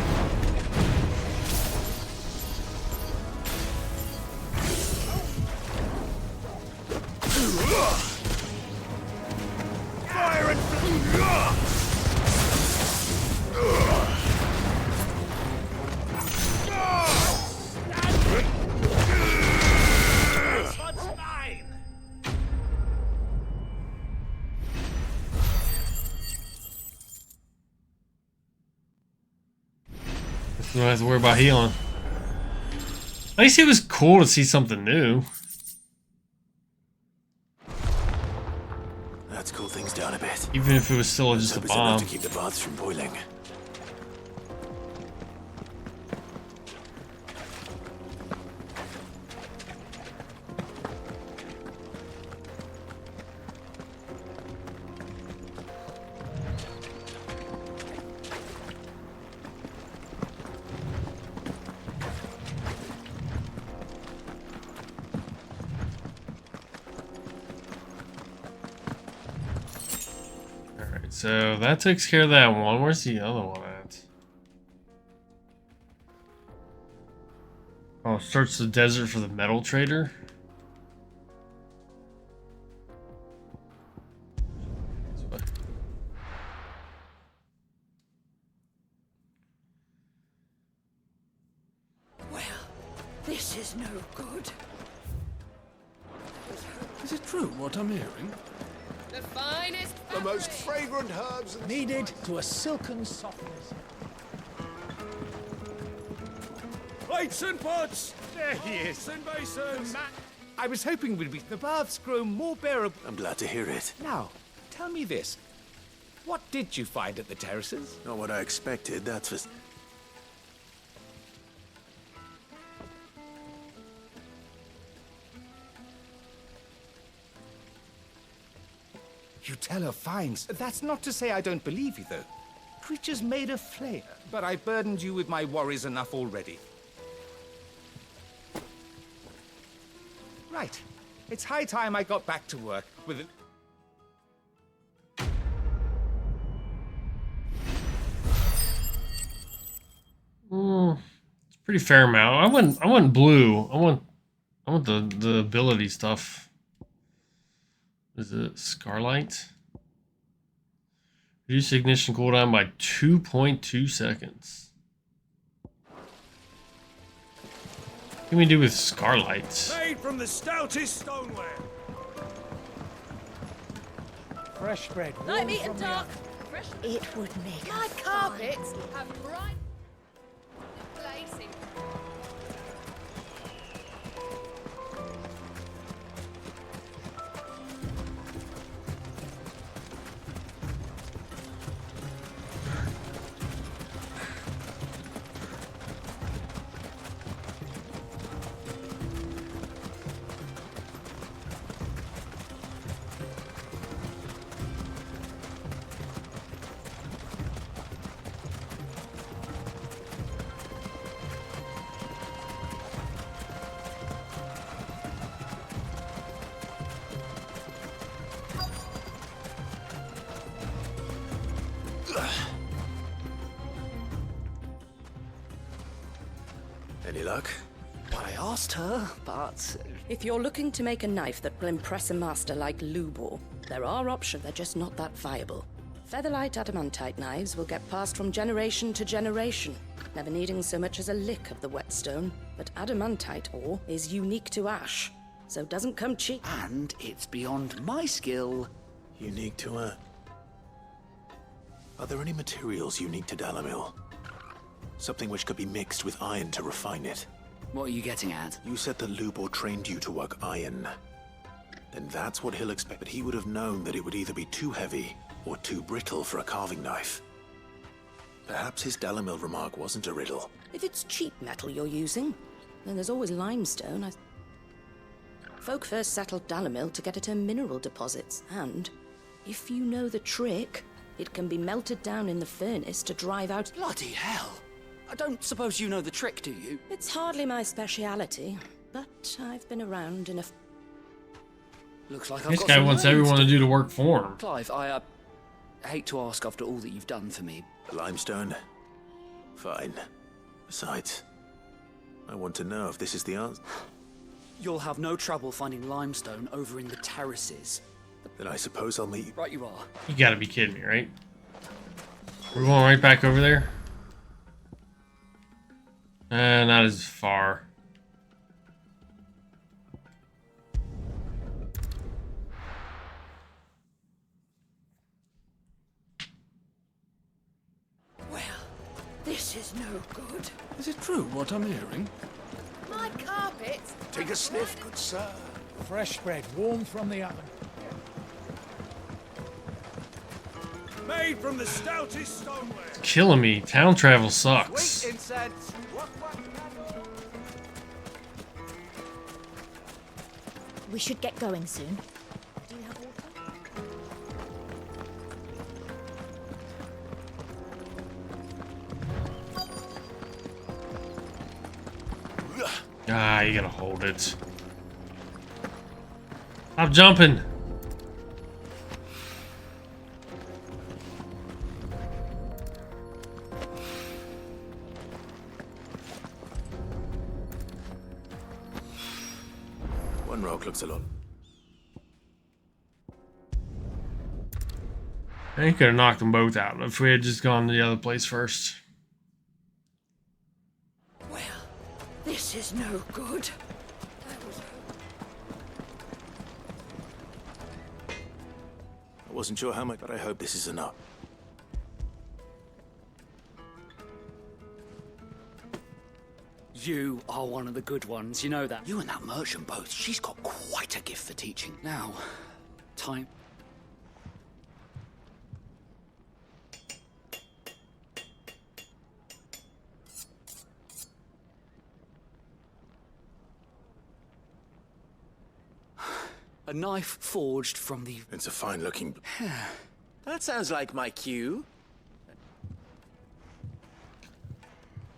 Fire and Don't have to worry about healing. At least it was cool to see something new. Let's cool things down a bit. Even if it was still just a Hope it's enough bomb. to keep the baths from boiling. So that takes care of that one. Where's the other one at? Oh, search the desert for the metal trader. Well, this is no good. Is it true what I'm hearing? The finest the most fragrant herbs and Kneaded to a silken softness. plates and pots. There he is. And basins. I was hoping we'd be. The baths grow more bearable. I'm glad to hear it. Now, tell me this. What did you find at the terraces? Not what I expected, that's for... You tell her finds. That's not to say I don't believe you, though. Creatures made of flame. But I burdened you with my worries enough already. Right. It's high time I got back to work with an... It's a pretty fair amount. I want blue. I want the ability stuff. Is it Scarlight? Reduce ignition cooldown by 2.2 seconds. What can we do with Scarlight? Made from the stoutest stoneware. Fresh bread. Light meat and dark. Fresh. It would make My carpets have bright glazing. Any luck? I asked her, but... If you're looking to make a knife that will impress a master like Lubor, there are options, they're just not that viable. Featherlight adamantite knives will get passed from generation to generation, never needing so much as a lick of the whetstone. But adamantite ore is unique to ash, so it doesn't come cheap. And it's beyond my skill. Unique to her. Are there any materials unique to Dalamil? Something which could be mixed with iron to refine it. What are you getting at? You said that Lubor trained you to work iron. Then that's what he'll expect. But he would have known that it would either be too heavy or too brittle for a carving knife. Perhaps his Dalamil remark wasn't a riddle. If it's cheap metal you're using, then there's always limestone. Folk first settled Dalamil to get at her mineral deposits, and if you know the trick, it can be melted down in the furnace to drive out... Bloody hell! I don't suppose you know the trick, do you? It's hardly my speciality, but I've been around enough. Looks like I've This got guy some wants learning everyone to do. do the work for him. Clive, I hate to ask after all that you've done for me. The limestone? Fine. Besides, I want to know if this is the answer. You'll have no trouble finding limestone over in the terraces. Then I suppose I'll meet you. Right you are. You gotta be kidding me, right? We're going right back over there? Not as far. Well, this is no good. Is it true what I'm hearing? My carpets. Take a sniff, good sir. Fresh bread, warm from the oven. Made from the stoutest stoneware. It's killing me. Town travel sucks. Sweet incense. We should get going soon. Do you have water? Ah, you gotta hold it. Stop jumping. One rock looks a lot. I think could have knocked them both out if we had just gone to the other place first. Well, this is no good. I wasn't sure how much, but I hope this is enough. You are one of the good ones, you know that. You and that merchant both, she's got quite a gift for teaching. Now, time. A knife forged from the... It's a fine-looking... That sounds like my cue.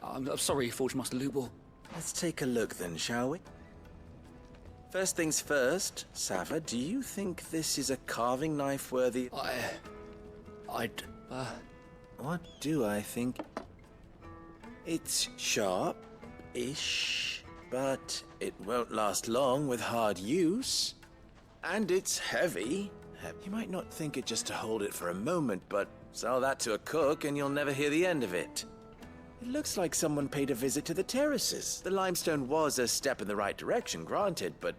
I'm sorry, Forge Master Lubor. Let's take a look then, shall we? First things first, Sava, do you think this is a carving knife worthy? What do I think? It's sharp-ish, but it won't last long with hard use. And it's heavy. You might not think it just to hold it for a moment, but sell that to a cook and you'll never hear the end of it. It looks like someone paid a visit to the terraces. The limestone was a step in the right direction, granted, but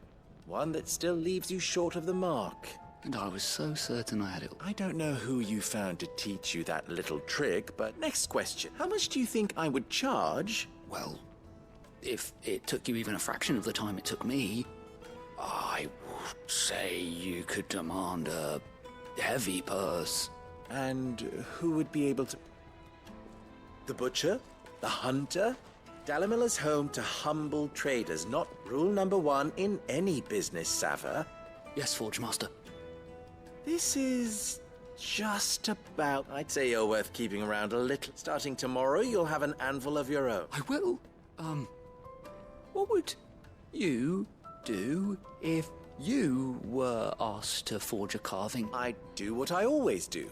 one that still leaves you short of the mark. And I was so certain I had it. I don't know who you found to teach you that little trick, but next question. How much do you think I would charge? Well, if it took you even a fraction of the time it took me, I would say you could demand a heavy purse. And who would be able to... The butcher? The hunter? Dalimil is home to humble traders, not rule number one in any business, Sava. Yes, Forge Master. This is just about... I'd say you're worth keeping around a little. Starting tomorrow, you'll have an anvil of your own. I will. What would you do if you were asked to forge a carving? I'd do what I always do.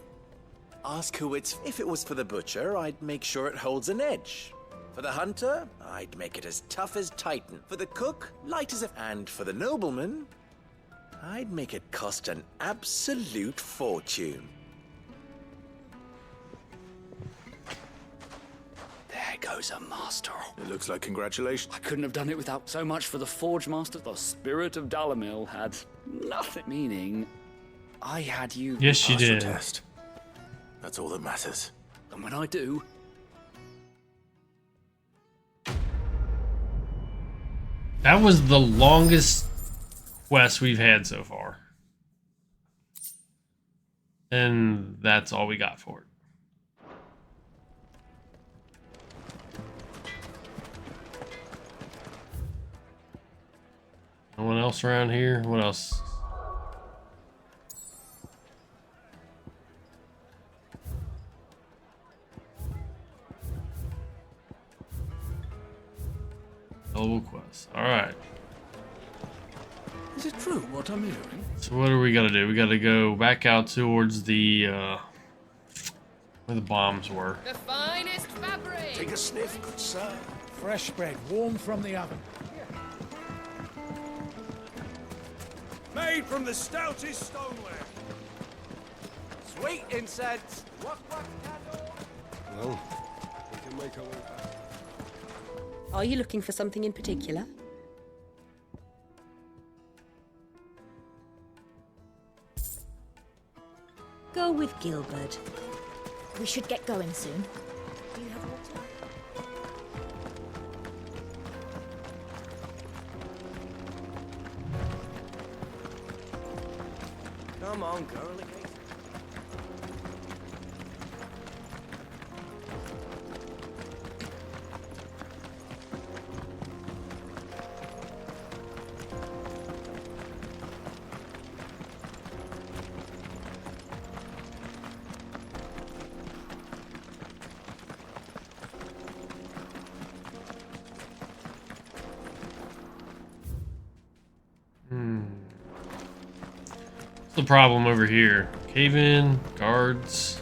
Ask who it's... If it was for the butcher, I'd make sure it holds an edge. For the hunter, I'd make it as tough as Titan. For the cook, light as a... And for the nobleman, I'd make it cost an absolute fortune. There goes a master. It looks like congratulations. I couldn't have done it without so much for the Forge Master. The spirit of Dalimil had nothing. Meaning, I had you... Yes, you Pass your did. test. That's all that matters. And when I do... That was the longest quest we've had so far. And that's all we got for it. No one else around here? What else? Global quest. Alright. Is it true what I'm hearing? So what do we gotta do? We gotta go back out towards the where the bombs were. The finest fabric. Take a sniff, good sir. Fresh bread, warm from the oven. Made from the stoutest stoneware. Sweet incense. Well, we can make our way back. Are you looking for something in particular? Go with Gilbert. We should get going soon. Do you have water? Come on, girlie. What's the problem over here? Cave in, guards.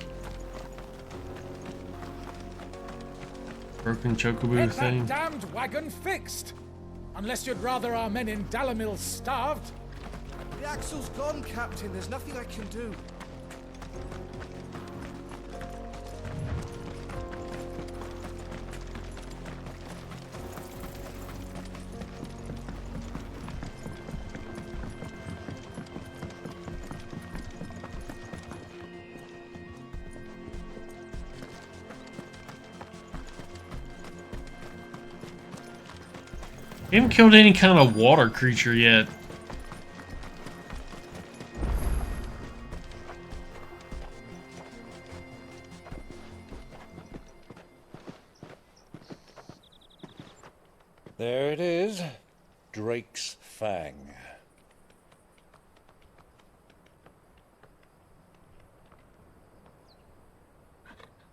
Broken chocobo Get thing. that damned wagon fixed! Unless you'd rather our men in Dalamil starved. The axle's gone, Captain. There's nothing I can do. We haven't killed any kind of water creature yet. There it is. Drake's Fang.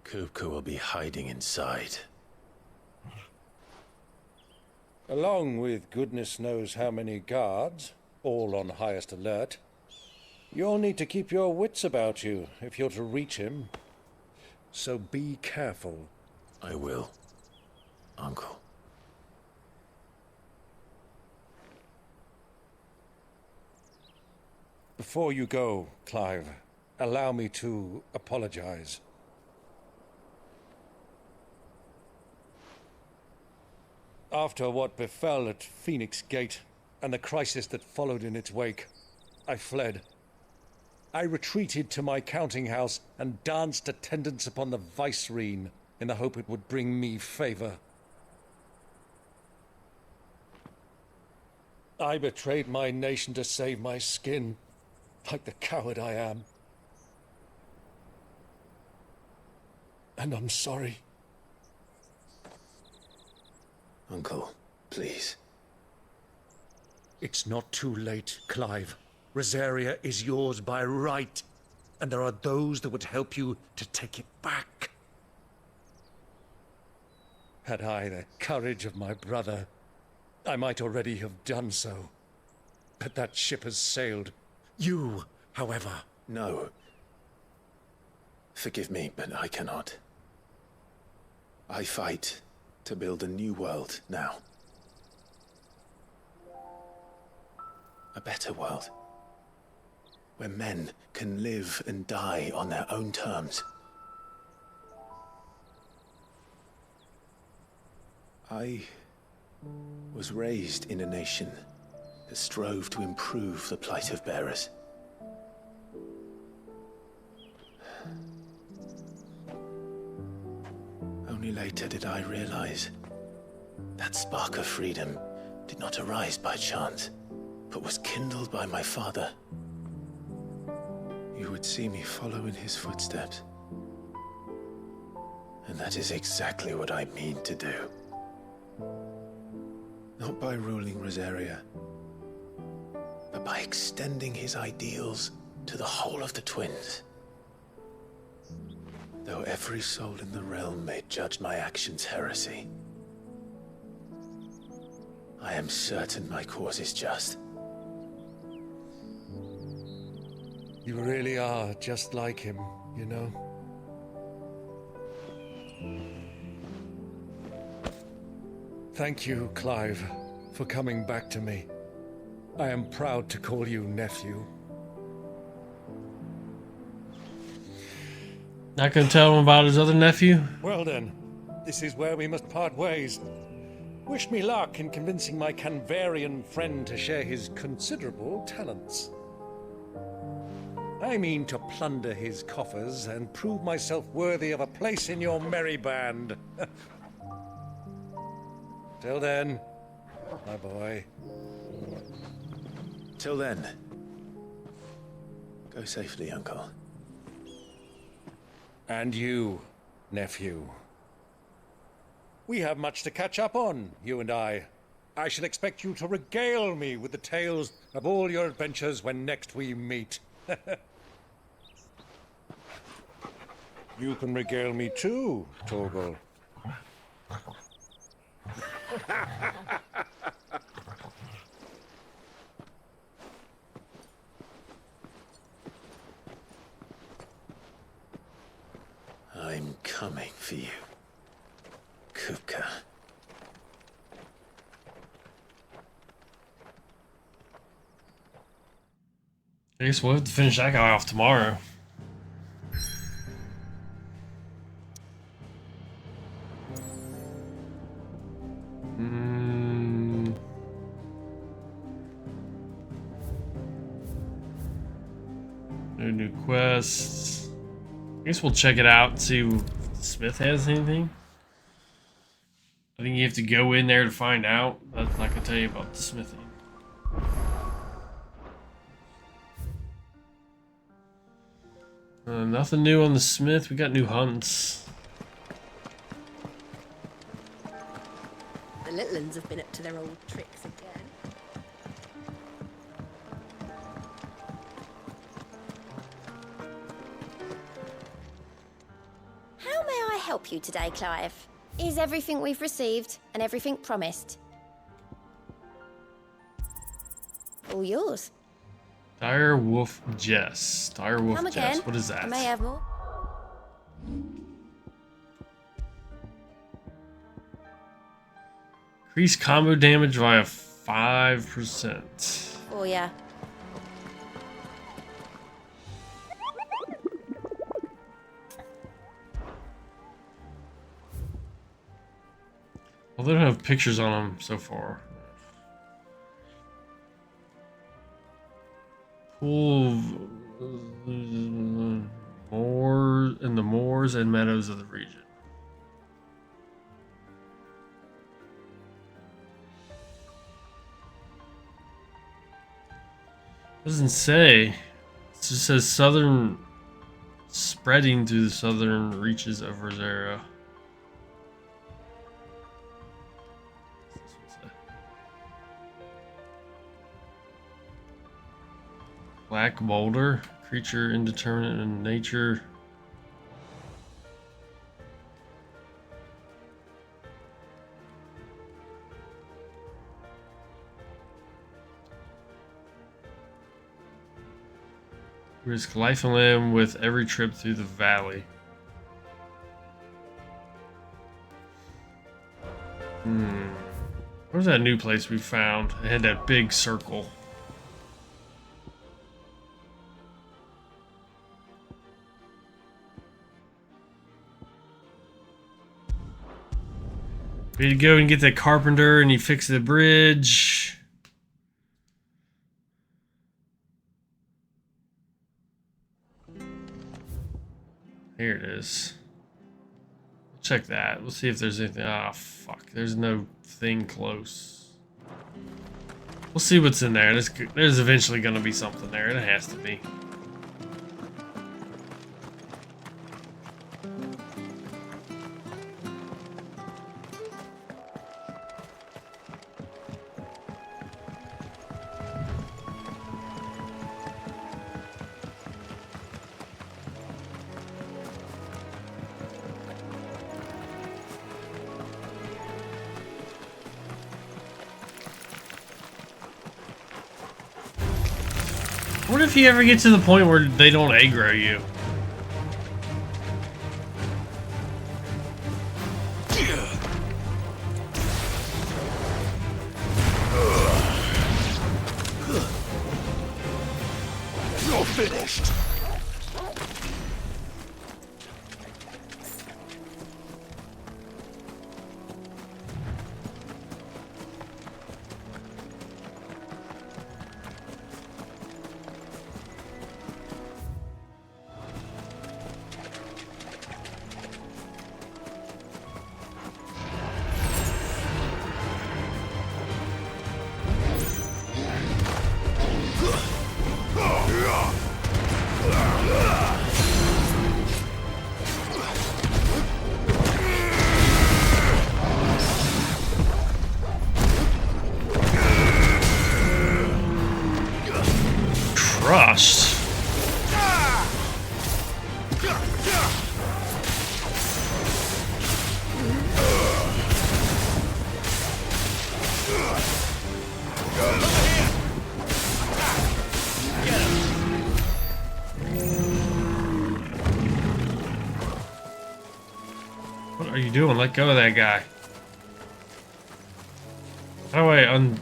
Kupka will be hiding inside. Along with goodness knows how many guards, all on highest alert. You'll need to keep your wits about you if you're to reach him. So be careful. I will, Uncle. Before you go, Clive, allow me to apologize. After what befell at Phoenix Gate and the crisis that followed in its wake, I fled. I retreated to my counting house and danced attendance upon the vicereine in the hope it would bring me favor. I betrayed my nation to save my skin, like the coward I am. And I'm sorry. Uncle, please. It's not too late, Clive. Rosaria is yours by right, and there are those that would help you to take it back. Had I the courage of my brother, I might already have done so. But that ship has sailed. You, however... No. Forgive me, but I cannot. I fight to build a new world now. A better world. Where men can live and die on their own terms. I was raised in a nation that strove to improve the plight of bearers. Only later did I realize that spark of freedom did not arise by chance, but was kindled by my father. You would see me follow in his footsteps. And that is exactly what I mean to do. Not by ruling Rosaria, but by extending his ideals to the whole of the twins. Though every soul in the realm may judge my actions heresy. I am certain my cause is just. You really are just like him, you know? Thank you, Clive, for coming back to me. I am proud to call you nephew. Not gonna tell him about his other nephew? Well then, this is where we must part ways. Wish me luck in convincing my Canvarian friend to share his considerable talents. I mean to plunder his coffers and prove myself worthy of a place in your merry band. Till then, my boy. Till then, go safely, Uncle. And you, nephew. We have much to catch up on, you and I. I shall expect you to regale me with the tales of all your adventures when next we meet. You can regale me too, Torgal. I'm coming for you, Kupka. I guess we'll have to finish that guy off tomorrow. No new quests. I guess we'll check it out and see if Smith has anything. I think you have to go in there to find out. That's not gonna tell you about the smithing. Nothing new on the smith. We got new hunts. The little uns have been up to their old tricks again. How may I help you today, Clive? Is everything we've received and everything promised? All yours. Dire Wolf Jess. Dire Wolf Come Jess. again. What is that? I may have more. Increase combo damage by 5%. Oh yeah. Well, they don't have pictures on them so far. Pool more in the moors and meadows of the region. Doesn't say. It just says southern, spreading through the southern reaches of Rosera. Black boulder, creature indeterminate in nature. Risk life and limb with every trip through the valley. Where's that new place we found? It had that big circle. We had to go and get that carpenter and he fixed the bridge. Here it is. Check that. We'll see if there's anything. Ah, fuck. There's no thing close. We'll see what's in there. There's eventually going to be something there. It has to be. What if you ever get to the point where they don't aggro you? You're finished. Crushed. What are you doing? Let go of that guy. How do I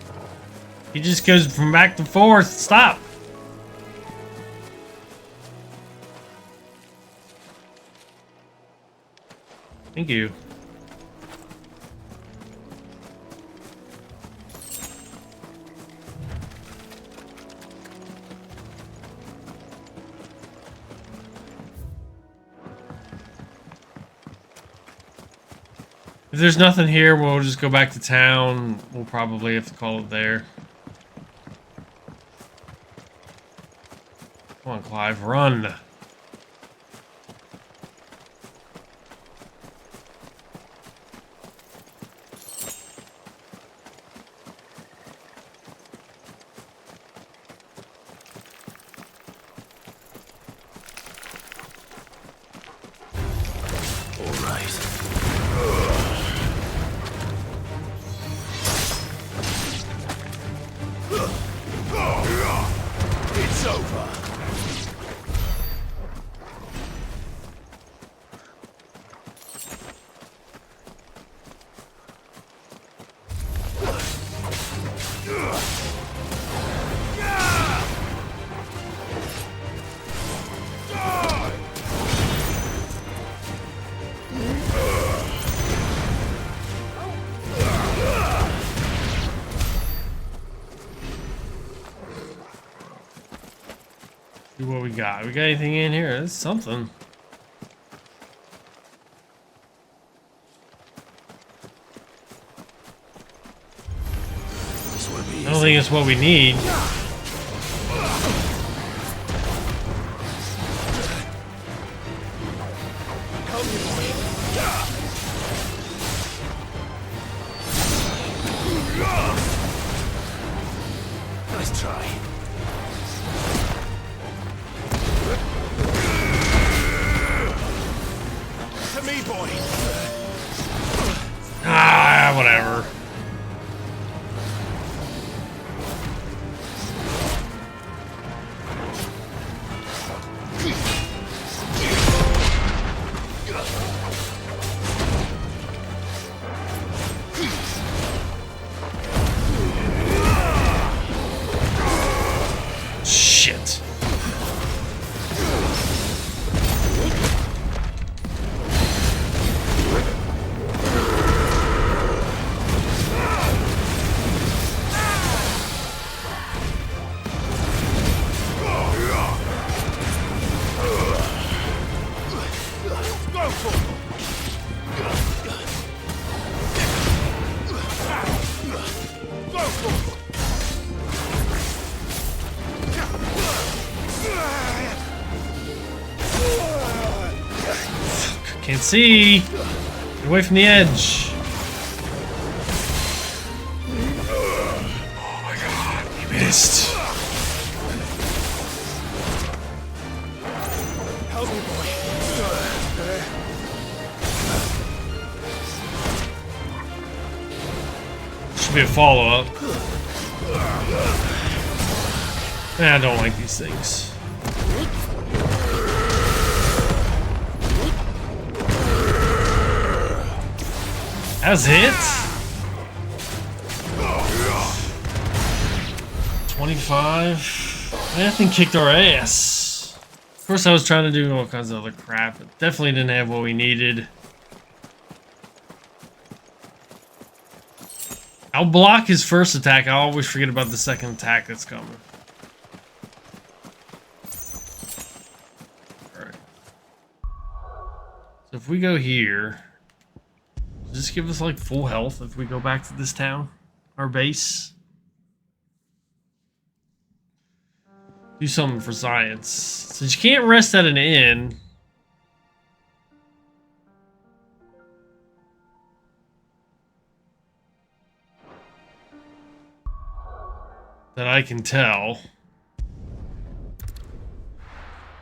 He just goes from back and forth. Stop. Thank you. If there's nothing here, we'll just go back to town. We'll probably have to call it there. Come on, Clive, run. It's over. See what we got. We got anything in here? That's something. I don't think it's what we need. Nice try. To me, boy. Ah, whatever. Shit. Go for it. Go for it. Can't see. Get away from the edge. Oh my god, he missed. Help me, boy. Should be a follow-up. I don't like these things. That's it. 25. That thing kicked our ass. Of course, I was trying to do all kinds of other crap. It definitely didn't have what we needed. I'll block his first attack. I always forget about the second attack that's coming. Alright. So if we go here, does this give us like full health if we go back to this town? Our base? Do something for science. Since you can't rest at an inn, that I can tell.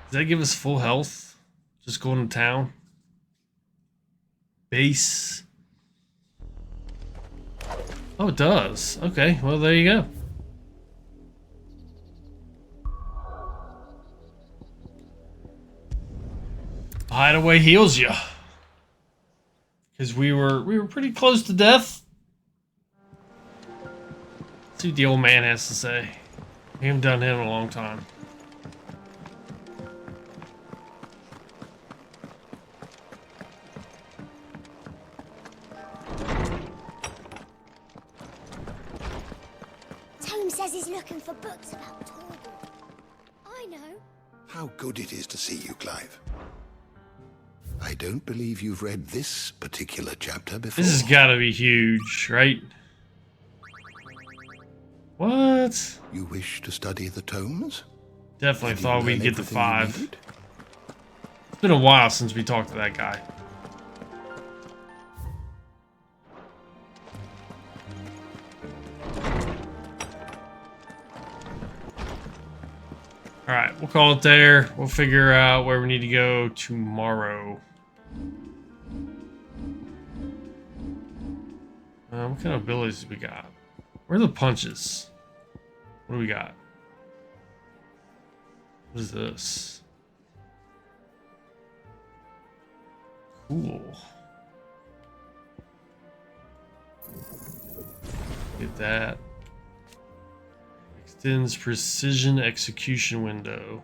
Does that give us full health? Just going to town? Base? Oh, it does. Okay, well, there you go. Hideaway heals you. Because we were pretty close to death. See what the old man has to say. We haven't done him in a long time. Tome says he's looking for books about Torgal. I know. How good it is to see you, Clive. I don't believe you've read this particular chapter before. This has got to be huge, right? What? You wish to study the tomes? Definitely thought we'd get to 5. It's been a while since we talked to that guy. Alright, we'll call it there. We'll figure out where we need to go tomorrow. What kind of abilities do we got? Where are the punches? What do we got? What is this? Cool. Get that. Extends precision execution window.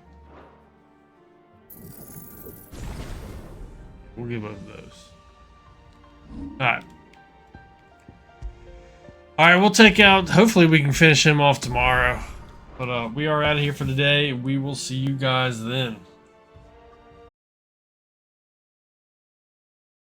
We'll give both of those. Alright. Alright, we'll take out... Hopefully we can finish him off tomorrow. But we are out of here for the day. We will see you guys then.